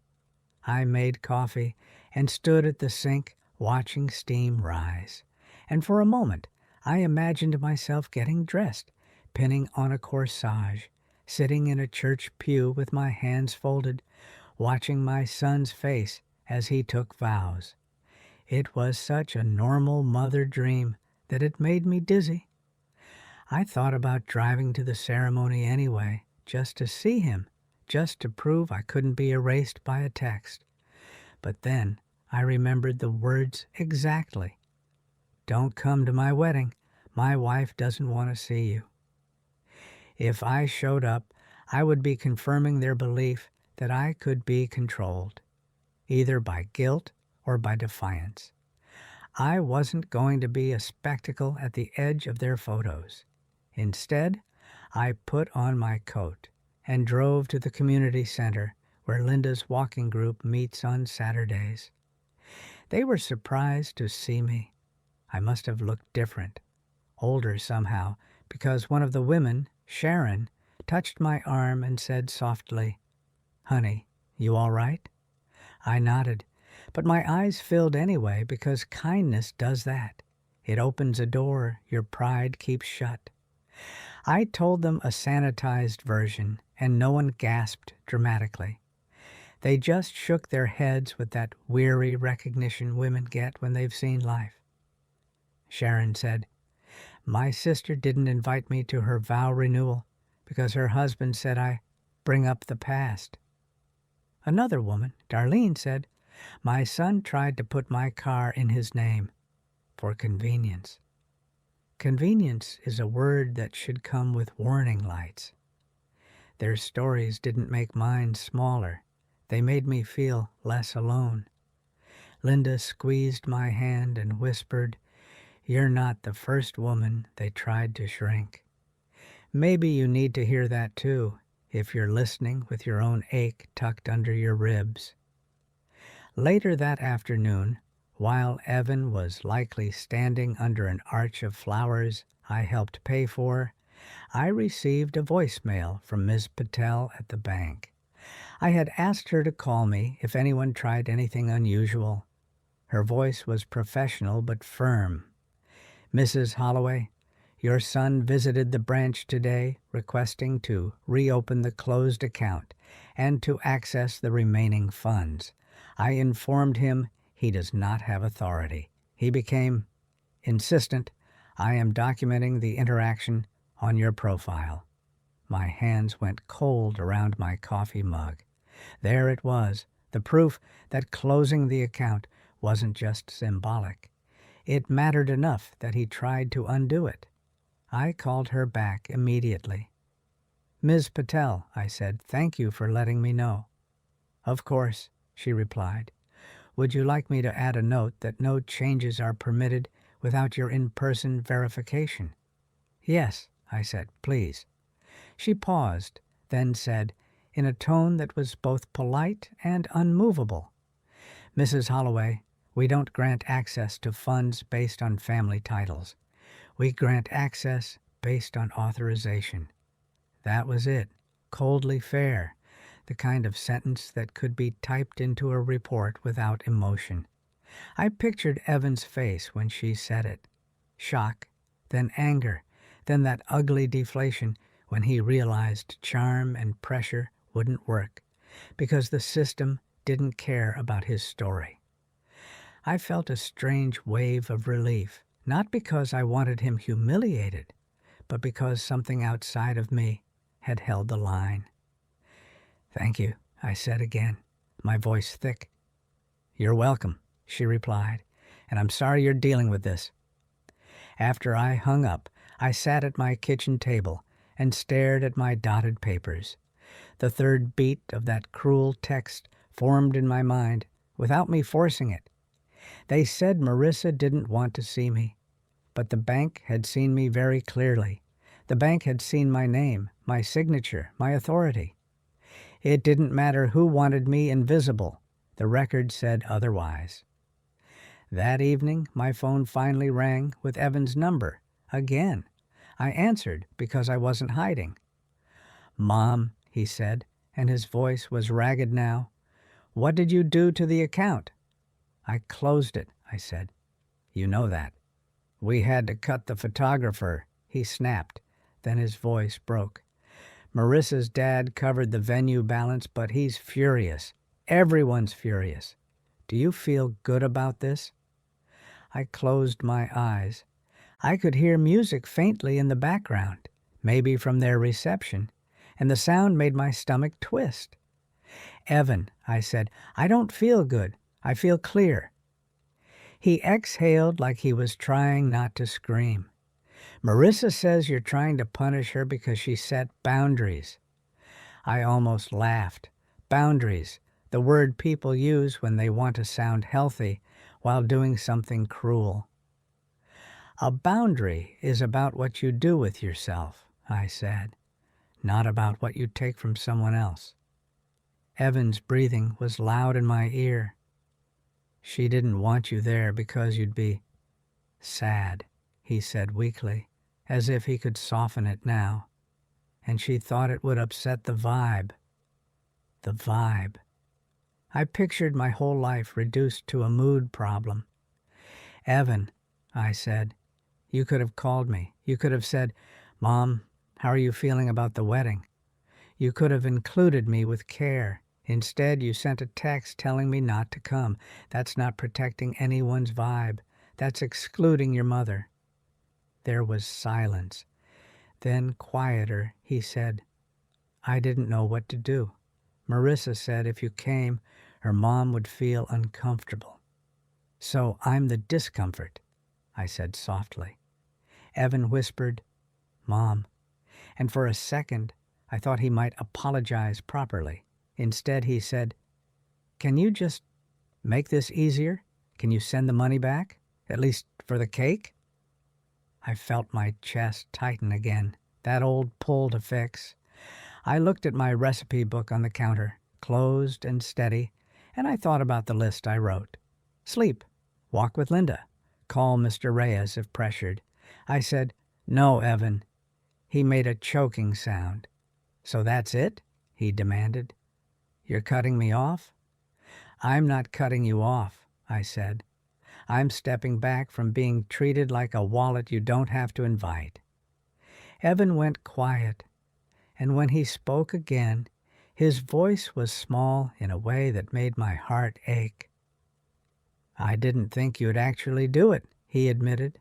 I made coffee and stood at the sink watching steam rise. And for a moment, I imagined myself getting dressed, pinning on a corsage, sitting in a church pew with my hands folded, watching my son's face as he took vows. It was such a normal mother dream that it made me dizzy. I thought about driving to the ceremony anyway, just to see him, just to prove I couldn't be erased by a text. But then I remembered the words exactly. Don't come to my wedding. My wife doesn't want to see you. If I showed up, I would be confirming their belief that I could be controlled, either by guilt or by defiance. I wasn't going to be a spectacle at the edge of their photos. Instead, I put on my coat and drove to the community center where Linda's walking group meets on Saturdays. They were surprised to see me. I must have looked different, older somehow, because one of the women, Sharon, touched my arm and said softly, "Honey, you all right?" I nodded, but my eyes filled anyway because kindness does that. It opens a door your pride keeps shut. I told them a sanitized version, and no one gasped dramatically. They just shook their heads with that weary recognition women get when they've seen life. Sharon said, "My sister didn't invite me to her vow renewal because her husband said I bring up the past." Another woman, Darlene, said, "My son tried to put my car in his name for convenience." Convenience is a word that should come with warning lights. Their stories didn't make mine smaller. They made me feel less alone. Linda squeezed my hand and whispered, "You're not the first woman they tried to shrink." Maybe you need to hear that too, if you're listening with your own ache tucked under your ribs. Later that afternoon, while Evan was likely standing under an arch of flowers I helped pay for, I received a voicemail from Ms. Patel at the bank. I had asked her to call me if anyone tried anything unusual. Her voice was professional but firm. "Mrs. Holloway, your son visited the branch today requesting to reopen the closed account and to access the remaining funds. I informed him he does not have authority. He became insistent. I am documenting the interaction on your profile." My hands went cold around my coffee mug. There it was, the proof that closing the account wasn't just symbolic. It mattered enough that he tried to undo it. I called her back immediately. "Ms. Patel," I said, "thank you for letting me know." "Of course," she replied. "Would you like me to add a note that no changes are permitted without your in-person verification?" "Yes," I said, "please." She paused, then said, in a tone that was both polite and unmovable, "Mrs. Holloway, we don't grant access to funds based on family titles. We grant access based on authorization." That was it, coldly fair, the kind of sentence that could be typed into a report without emotion. I pictured Evan's face when she said it. Shock, then anger, then that ugly deflation when he realized charm and pressure wouldn't work because the system didn't care about his story. I felt a strange wave of relief, not because I wanted him humiliated, but because something outside of me had held the line. "Thank you," I said again, my voice thick. "You're welcome," she replied, "and I'm sorry you're dealing with this." After I hung up, I sat at my kitchen table and stared at my dotted papers. The third beat of that cruel text formed in my mind without me forcing it. They said Marissa didn't want to see me, but the bank had seen me very clearly. The bank had seen my name, my signature, my authority. It didn't matter who wanted me invisible. The record said otherwise. That evening, my phone finally rang with Evan's number, again. I answered because I wasn't hiding. "Mom," he said, and his voice was ragged now, "what did you do to the account?" "I closed it," I said. "You know that." "We had to cut the photographer," he snapped. Then his voice broke. "Marissa's dad covered the venue balance, but he's furious. Everyone's furious. Do you feel good about this?" I closed my eyes. I could hear music faintly in the background, maybe from their reception, and the sound made my stomach twist. "Evan," I said, "I don't feel good. I feel clear." He exhaled like he was trying not to scream. "Marissa says you're trying to punish her because she set boundaries." I almost laughed. Boundaries, the word people use when they want to sound healthy, while doing something cruel. A boundary is about what you do with yourself, I said, not about what you take from someone else. Evan's breathing was loud in my ear. She didn't want you there because you'd be sad, he said weakly, as if he could soften it now. And she thought it would upset the vibe. The vibe. I pictured my whole life reduced to a mood problem. Evan, I said, you could have called me. You could have said, Mom, how are you feeling about the wedding? You could have included me with care. Instead, you sent a text telling me not to come. That's not protecting anyone's vibe. That's excluding your mother. There was silence. Then, quieter, he said, I didn't know what to do. Marissa said if you came, her mom would feel uncomfortable. So I'm the discomfort, I said softly. Evan whispered, Mom. And for a second, I thought he might apologize properly. Instead, he said, Can you just make this easier? Can you send the money back? At least for the cake? I felt my chest tighten again, that old pull to fix. I looked at my recipe book on the counter, closed and steady, and I thought about the list I wrote. Sleep, walk with Linda, call Mr. Reyes if pressured. I said, No, Evan. He made a choking sound. So that's it? He demanded. You're cutting me off? I'm not cutting you off, I said. I'm stepping back from being treated like a wallet you don't have to invite. Evan went quiet, and when he spoke again, his voice was small in a way that made my heart ache. I didn't think you'd actually do it, he admitted.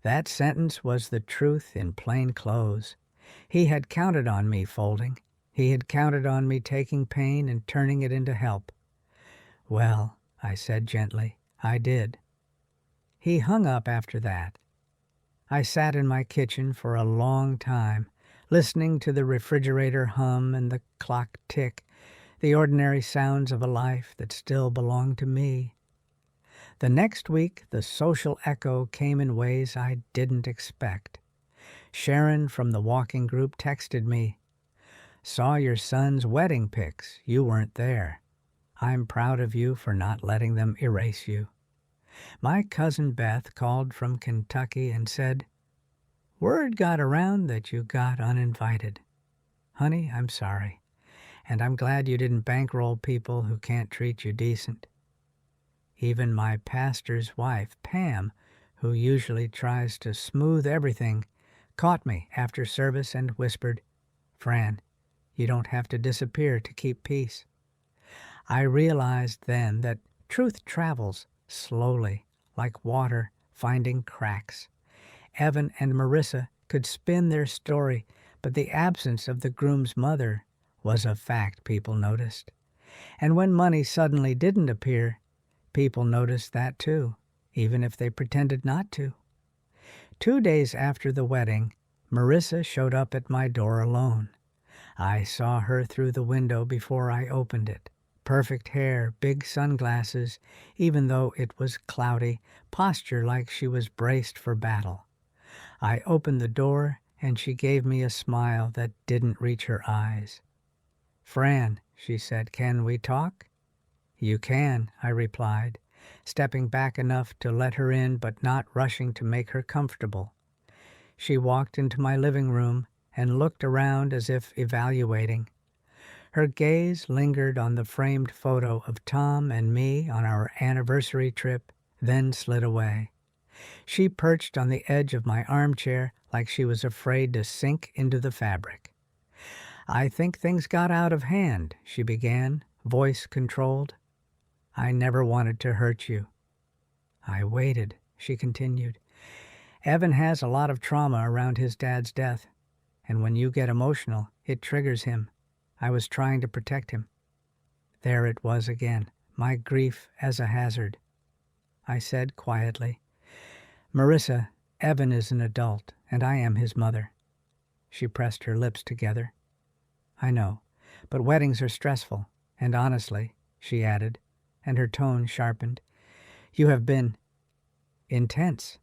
That sentence was the truth in plain clothes. He had counted on me folding. He had counted on me taking pain and turning it into help. Well, I said gently, I did. He hung up after that. I sat in my kitchen for a long time, listening to the refrigerator hum and the clock tick, the ordinary sounds of a life that still belonged to me. The next week, the social echo came in ways I didn't expect. Sharon from the walking group texted me, Saw your son's wedding pics. You weren't there. I'm proud of you for not letting them erase you. My cousin Beth called from Kentucky and said, Word got around that you got uninvited. Honey, I'm sorry, and I'm glad you didn't bankroll people who can't treat you decent. Even my pastor's wife, Pam, who usually tries to smooth everything, caught me after service and whispered, Fran, you don't have to disappear to keep peace. I realized then that truth travels slowly, like water finding cracks. Evan and Marissa could spin their story, but the absence of the groom's mother was a fact people noticed. And when money suddenly didn't appear, people noticed that too, even if they pretended not to. 2 days after the wedding, Marissa showed up at my door alone. I saw her through the window before I opened it. Perfect hair, big sunglasses, even though it was cloudy, posture like she was braced for battle. I opened the door, and she gave me a smile that didn't reach her eyes. Fran, she said, can we talk? You can, I replied, stepping back enough to let her in but not rushing to make her comfortable. She walked into my living room and looked around as if evaluating. Her gaze lingered on the framed photo of Tom and me on our anniversary trip, then slid away. She perched on the edge of my armchair like she was afraid to sink into the fabric. I think things got out of hand, she began, voice controlled. I never wanted to hurt you. I waited, she continued. Evan has a lot of trauma around his dad's death, and when you get emotional, it triggers him. I was trying to protect him. There it was again, my grief as a hazard. I said quietly, Marissa, Evan is an adult, and I am his mother. She pressed her lips together. I know, but weddings are stressful, and honestly, she added, and her tone sharpened, You have been intense.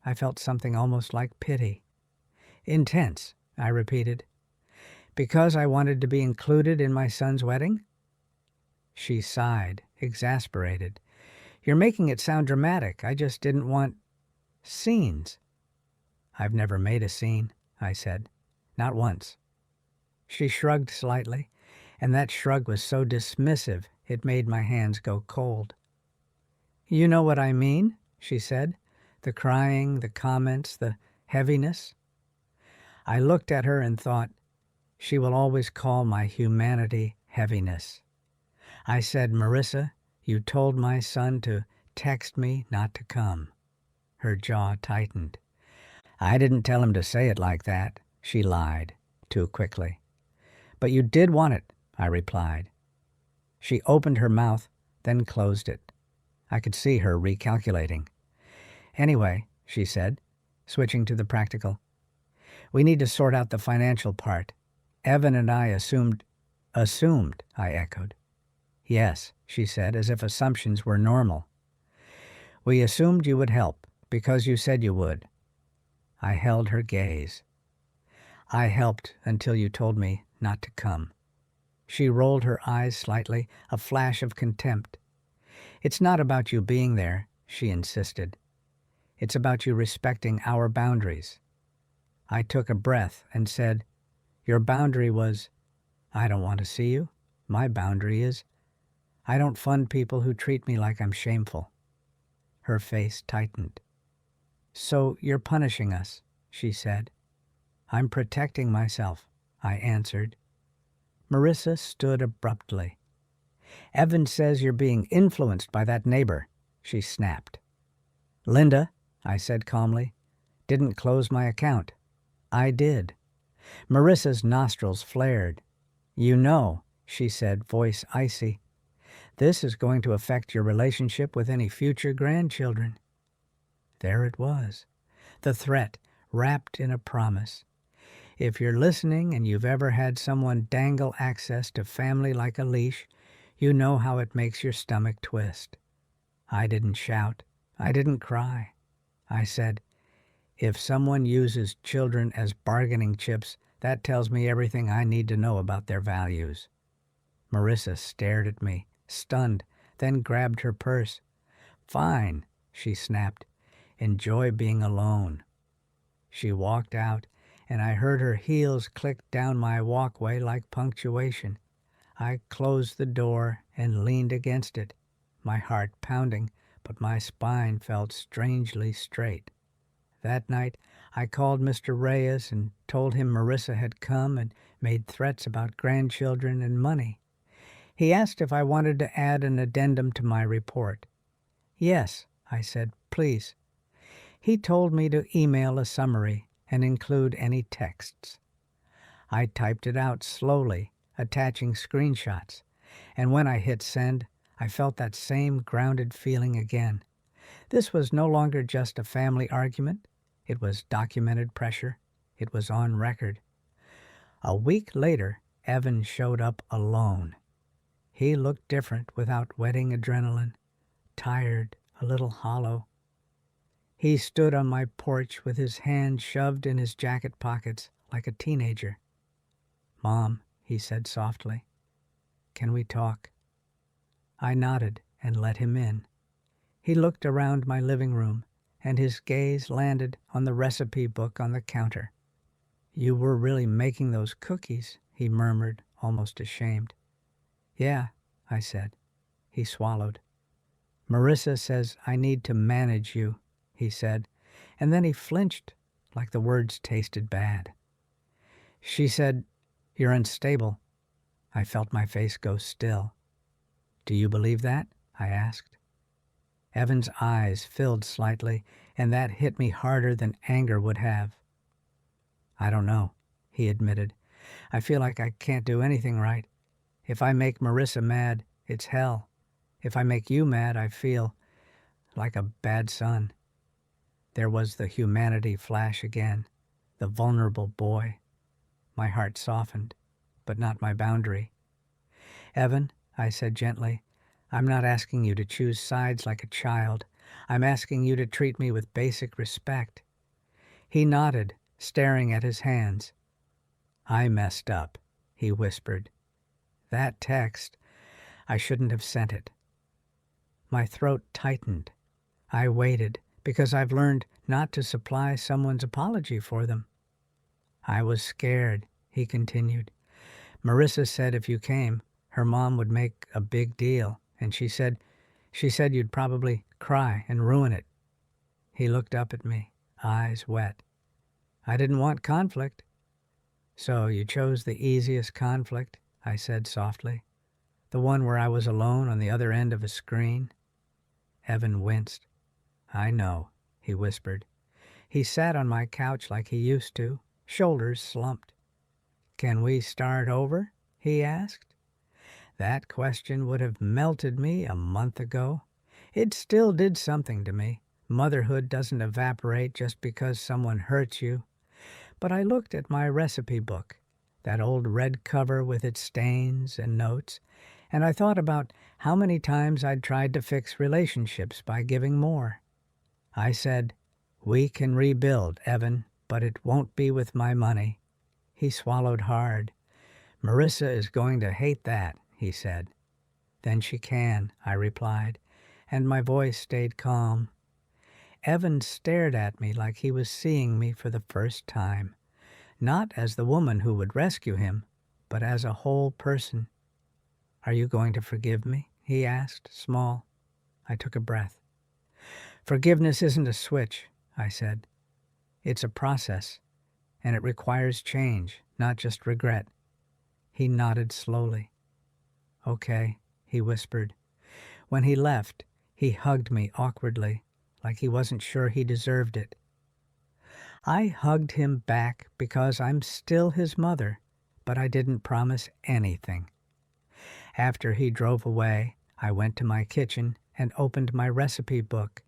I felt something almost like pity. Intense, I repeated. Because I wanted to be included in my son's wedding? She sighed, exasperated. You're making it sound dramatic. I just didn't want scenes. I've never made a scene, I said. Not once. She shrugged slightly, and that shrug was so dismissive it made my hands go cold. You know what I mean, she said. The crying, the comments, the heaviness. I looked at her and thought, she will always call my humanity heaviness. I said, Marissa, you told my son to text me not to come. Her jaw tightened. I didn't tell him to say it like that, she lied, too quickly. But you did want it, I replied. She opened her mouth, then closed it. I could see her recalculating. Anyway, she said, switching to the practical, we need to sort out the financial part. Evan and I assumed, I echoed. Yes, she said, as if assumptions were normal. We assumed you would help, because you said you would. I held her gaze. I helped until you told me not to come. She rolled her eyes slightly, a flash of contempt. It's not about you being there, she insisted. It's about you respecting our boundaries. I took a breath and said, your boundary was, I don't want to see you. My boundary is, I don't fund people who treat me like I'm shameful. Her face tightened. So you're punishing us, she said. I'm protecting myself, I answered. Marissa stood abruptly. Evan says you're being influenced by that neighbor, she snapped. Linda, I said calmly, didn't close my account. I did. Marissa's nostrils flared. You know, she said, voice icy, this is going to affect your relationship with any future grandchildren. There it was, the threat wrapped in a promise. If you're listening and you've ever had someone dangle access to family like a leash, you know how it makes your stomach twist. I didn't shout. I didn't cry. I said, if someone uses children as bargaining chips, that tells me everything I need to know about their values. Marissa stared at me, stunned, then grabbed her purse. Fine, she snapped. Enjoy being alone. She walked out, and I heard her heels click down my walkway like punctuation. I closed the door and leaned against it, my heart pounding, but my spine felt strangely straight. That night, I called Mr. Reyes and told him Marissa had come and made threats about grandchildren and money. He asked if I wanted to add an addendum to my report. Yes, I said, please. He told me to email a summary and include any texts. I typed it out slowly, attaching screenshots, and when I hit send, I felt that same grounded feeling again. This was no longer just a family argument. It was documented pressure. It was on record. A week later, Evan showed up alone. He looked different without wedding adrenaline, tired, a little hollow. He stood on my porch with his hands shoved in his jacket pockets like a teenager. Mom, he said softly, can we talk? I nodded and let him in. He looked around my living room, and his gaze landed on the recipe book on the counter. You were really making those cookies, he murmured, almost ashamed. Yeah, I said. He swallowed. Marissa says I need to manage you, he said, and then he flinched like the words tasted bad. She said, you're unstable. I felt my face go still. Do you believe that? I asked. Evan's eyes filled slightly, and that hit me harder than anger would have. I don't know, he admitted. I feel like I can't do anything right. If I make Marissa mad, it's hell. If I make you mad, I feel like a bad son. There was the humanity flash again, the vulnerable boy. My heart softened, but not my boundary. Evan, I said gently, I'm not asking you to choose sides like a child. I'm asking you to treat me with basic respect." He nodded, staring at his hands. "I messed up," he whispered. "That text, I shouldn't have sent it." My throat tightened. I waited, because I've learned not to supply someone's apology for them. "I was scared," he continued. "Marissa said if you came, her mom would make a big deal, and she said you'd probably cry and ruin it." He looked up at me, eyes wet. "I didn't want conflict." "So you chose the easiest conflict," I said softly. "The one where I was alone on the other end of a screen." Evan winced. "I know," he whispered. He sat on my couch like he used to, shoulders slumped. "Can we start over?" he asked. That question would have melted me a month ago. It still did something to me. Motherhood doesn't evaporate just because someone hurts you. But I looked at my recipe book, that old red cover with its stains and notes, and I thought about how many times I'd tried to fix relationships by giving more. I said, "We can rebuild, Evan, but it won't be with my money." He swallowed hard. "Marissa is going to hate that," he said. "Then she can," I replied, and my voice stayed calm. Evan stared at me like he was seeing me for the first time, not as the woman who would rescue him, but as a whole person. "Are you going to forgive me?" he asked, small. I took a breath. "Forgiveness isn't a switch," I said. "It's a process, and it requires change, not just regret." He nodded slowly. "Okay," he whispered. When he left, he hugged me awkwardly, like he wasn't sure he deserved it. I hugged him back because I'm still his mother, but I didn't promise anything. After he drove away, I went to my kitchen and opened my recipe book.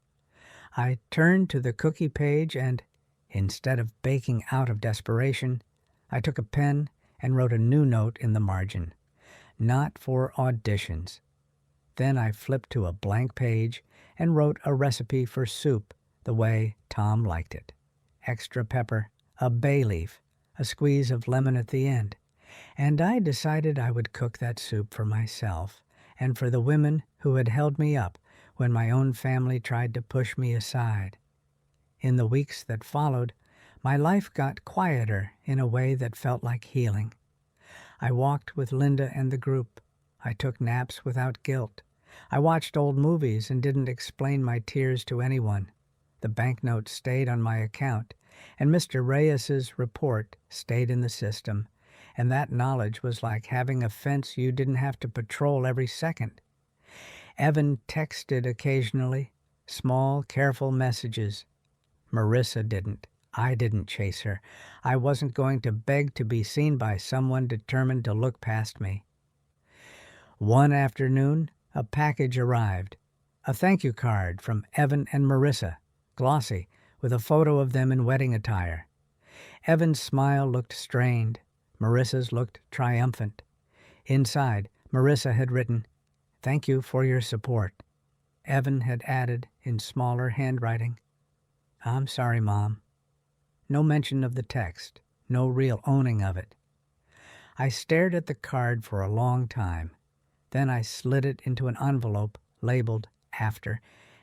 I turned to the cookie page and, instead of baking out of desperation, I took a pen and wrote a new note in the margin. "Not for auditions." Then I flipped to a blank page and wrote a recipe for soup the way Tom liked it. Extra pepper, a bay leaf, a squeeze of lemon at the end. And I decided I would cook that soup for myself and for the women who had held me up when my own family tried to push me aside. In the weeks that followed, my life got quieter in a way that felt like healing. I walked with Linda and the group. I took naps without guilt. I watched old movies and didn't explain my tears to anyone. The banknote stayed on my account, and Mr. Reyes's report stayed in the system, and that knowledge was like having a fence you didn't have to patrol every second. Evan texted occasionally, small, careful messages. Marissa didn't. I didn't chase her. I wasn't going to beg to be seen by someone determined to look past me. One afternoon, a package arrived. A thank you card from Evan and Marissa, glossy, with a photo of them in wedding attire. Evan's smile looked strained. Marissa's looked triumphant. Inside, Marissa had written, "Thank you for your support." Evan had added, in smaller handwriting, "I'm sorry, Mom." No mention of the text, no real owning of it. I stared at the card for a long time. Then I slid it into an envelope labeled "After,"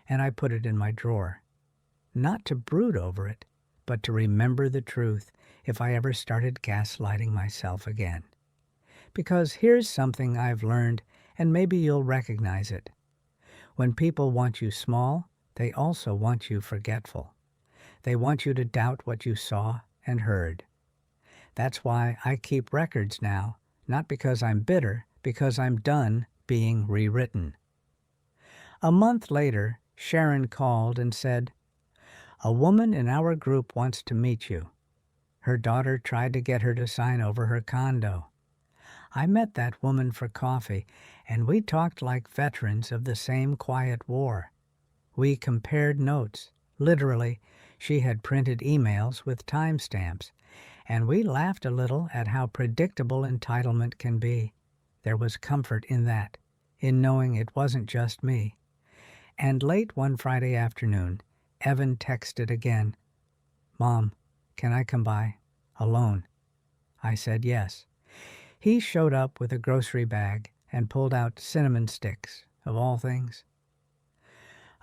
and I put it in my drawer. Not to brood over it, but to remember the truth if I ever started gaslighting myself again. Because here's something I've learned, and maybe you'll recognize it. When people want you small, they also want you forgetful. They want you to doubt what you saw and heard. That's why I keep records now, not because I'm bitter, because I'm done being rewritten. A month later, Sharon called and said, "A woman in our group wants to meet you. Her daughter tried to get her to sign over her condo." I met that woman for coffee, and we talked like veterans of the same quiet war. We compared notes. Literally, she had printed emails with timestamps, and we laughed a little at how predictable entitlement can be. There was comfort in that. in knowing it wasn't just me. And late one Friday afternoon, Evan texted again, "Mom, can I come by? Alone?" I said yes. He showed up with a grocery bag and pulled out cinnamon sticks, of all things.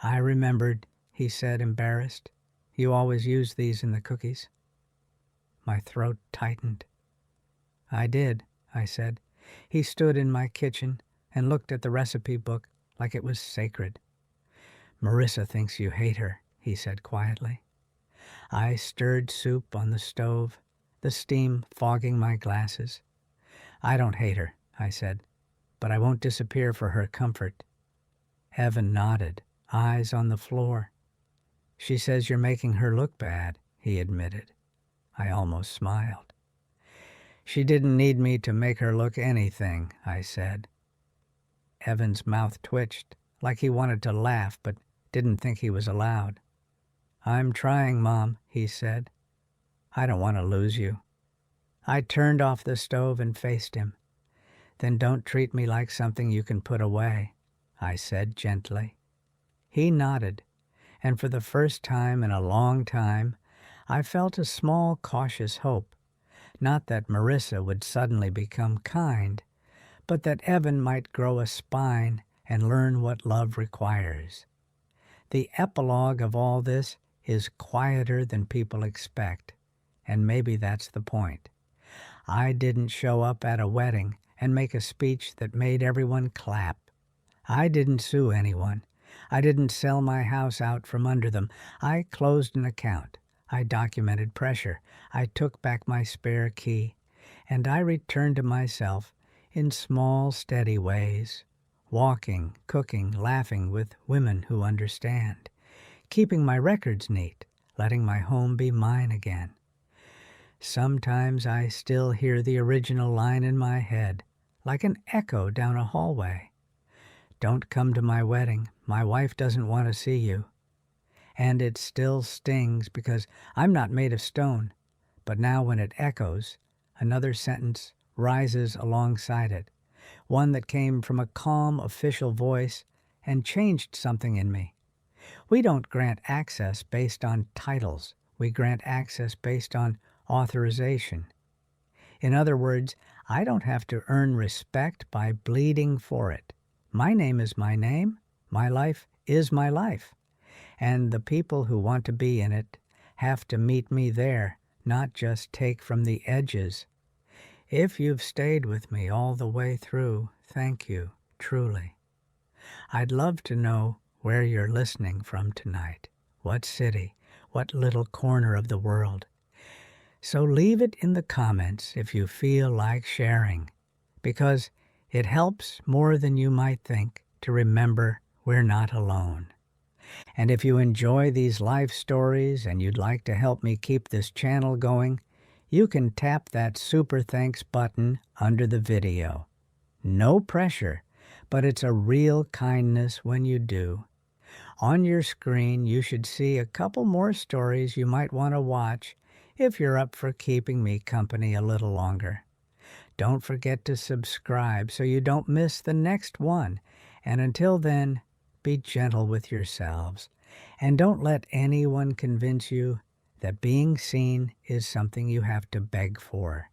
"I remembered," he said, embarrassed. "You always use these in the cookies." My throat tightened. "I did," I said. He stood in my kitchen and looked at the recipe book like it was sacred. "Marissa thinks you hate her," he said quietly. I stirred soup on the stove, the steam fogging my glasses. "I don't hate her," I said, "but I won't disappear for her comfort." Evan nodded, eyes on the floor. "She says you're making her look bad," he admitted. I almost smiled. "She didn't need me to make her look anything," I said. Evan's mouth twitched, like he wanted to laugh but didn't think he was allowed. "I'm trying, Mom," he said. "I don't want to lose you." I turned off the stove and faced him. "Then don't treat me like something you can put away," I said gently. He nodded, and for the first time in a long time, I felt a small cautious hope. Not that Marissa would suddenly become kind, but that Evan might grow a spine and learn what love requires. The epilogue of all this is quieter than people expect, and maybe that's the point. I didn't show up at a wedding and make a speech that made everyone clap. I didn't sue anyone. I didn't sell my house out from under them. I closed an account. I documented pressure. I took back my spare key. And I returned to myself in small, steady ways. Walking, cooking, laughing with women who understand. Keeping my records neat. Letting my home be mine again. Sometimes I still hear the original line in my head, like an echo down a hallway. "Don't come to my wedding. My wife doesn't want to see you." And it still stings because I'm not made of stone. But now when it echoes, another sentence rises alongside it, one that came from a calm official voice and changed something in me. We don't grant access based on titles. We grant access based on authorization. In other words, I don't have to earn respect by bleeding for it. My name is my name. My life is my life. And the people who want to be in it have to meet me there, not just take from the edges. If you've stayed with me all the way through, thank you, truly. I'd love to know where you're listening from tonight, what city, what little corner of the world. So leave it in the comments if you feel like sharing, because it helps more than you might think to remember we're not alone. And if you enjoy these life stories and you'd like to help me keep this channel going, you can tap that super thanks button under the video. No pressure, but it's a real kindness when you do. On your screen, you should see a couple more stories you might want to watch if you're up for keeping me company a little longer. Don't forget to subscribe so you don't miss the next one. And until then, be gentle with yourselves, and don't let anyone convince you that being seen is something you have to beg for.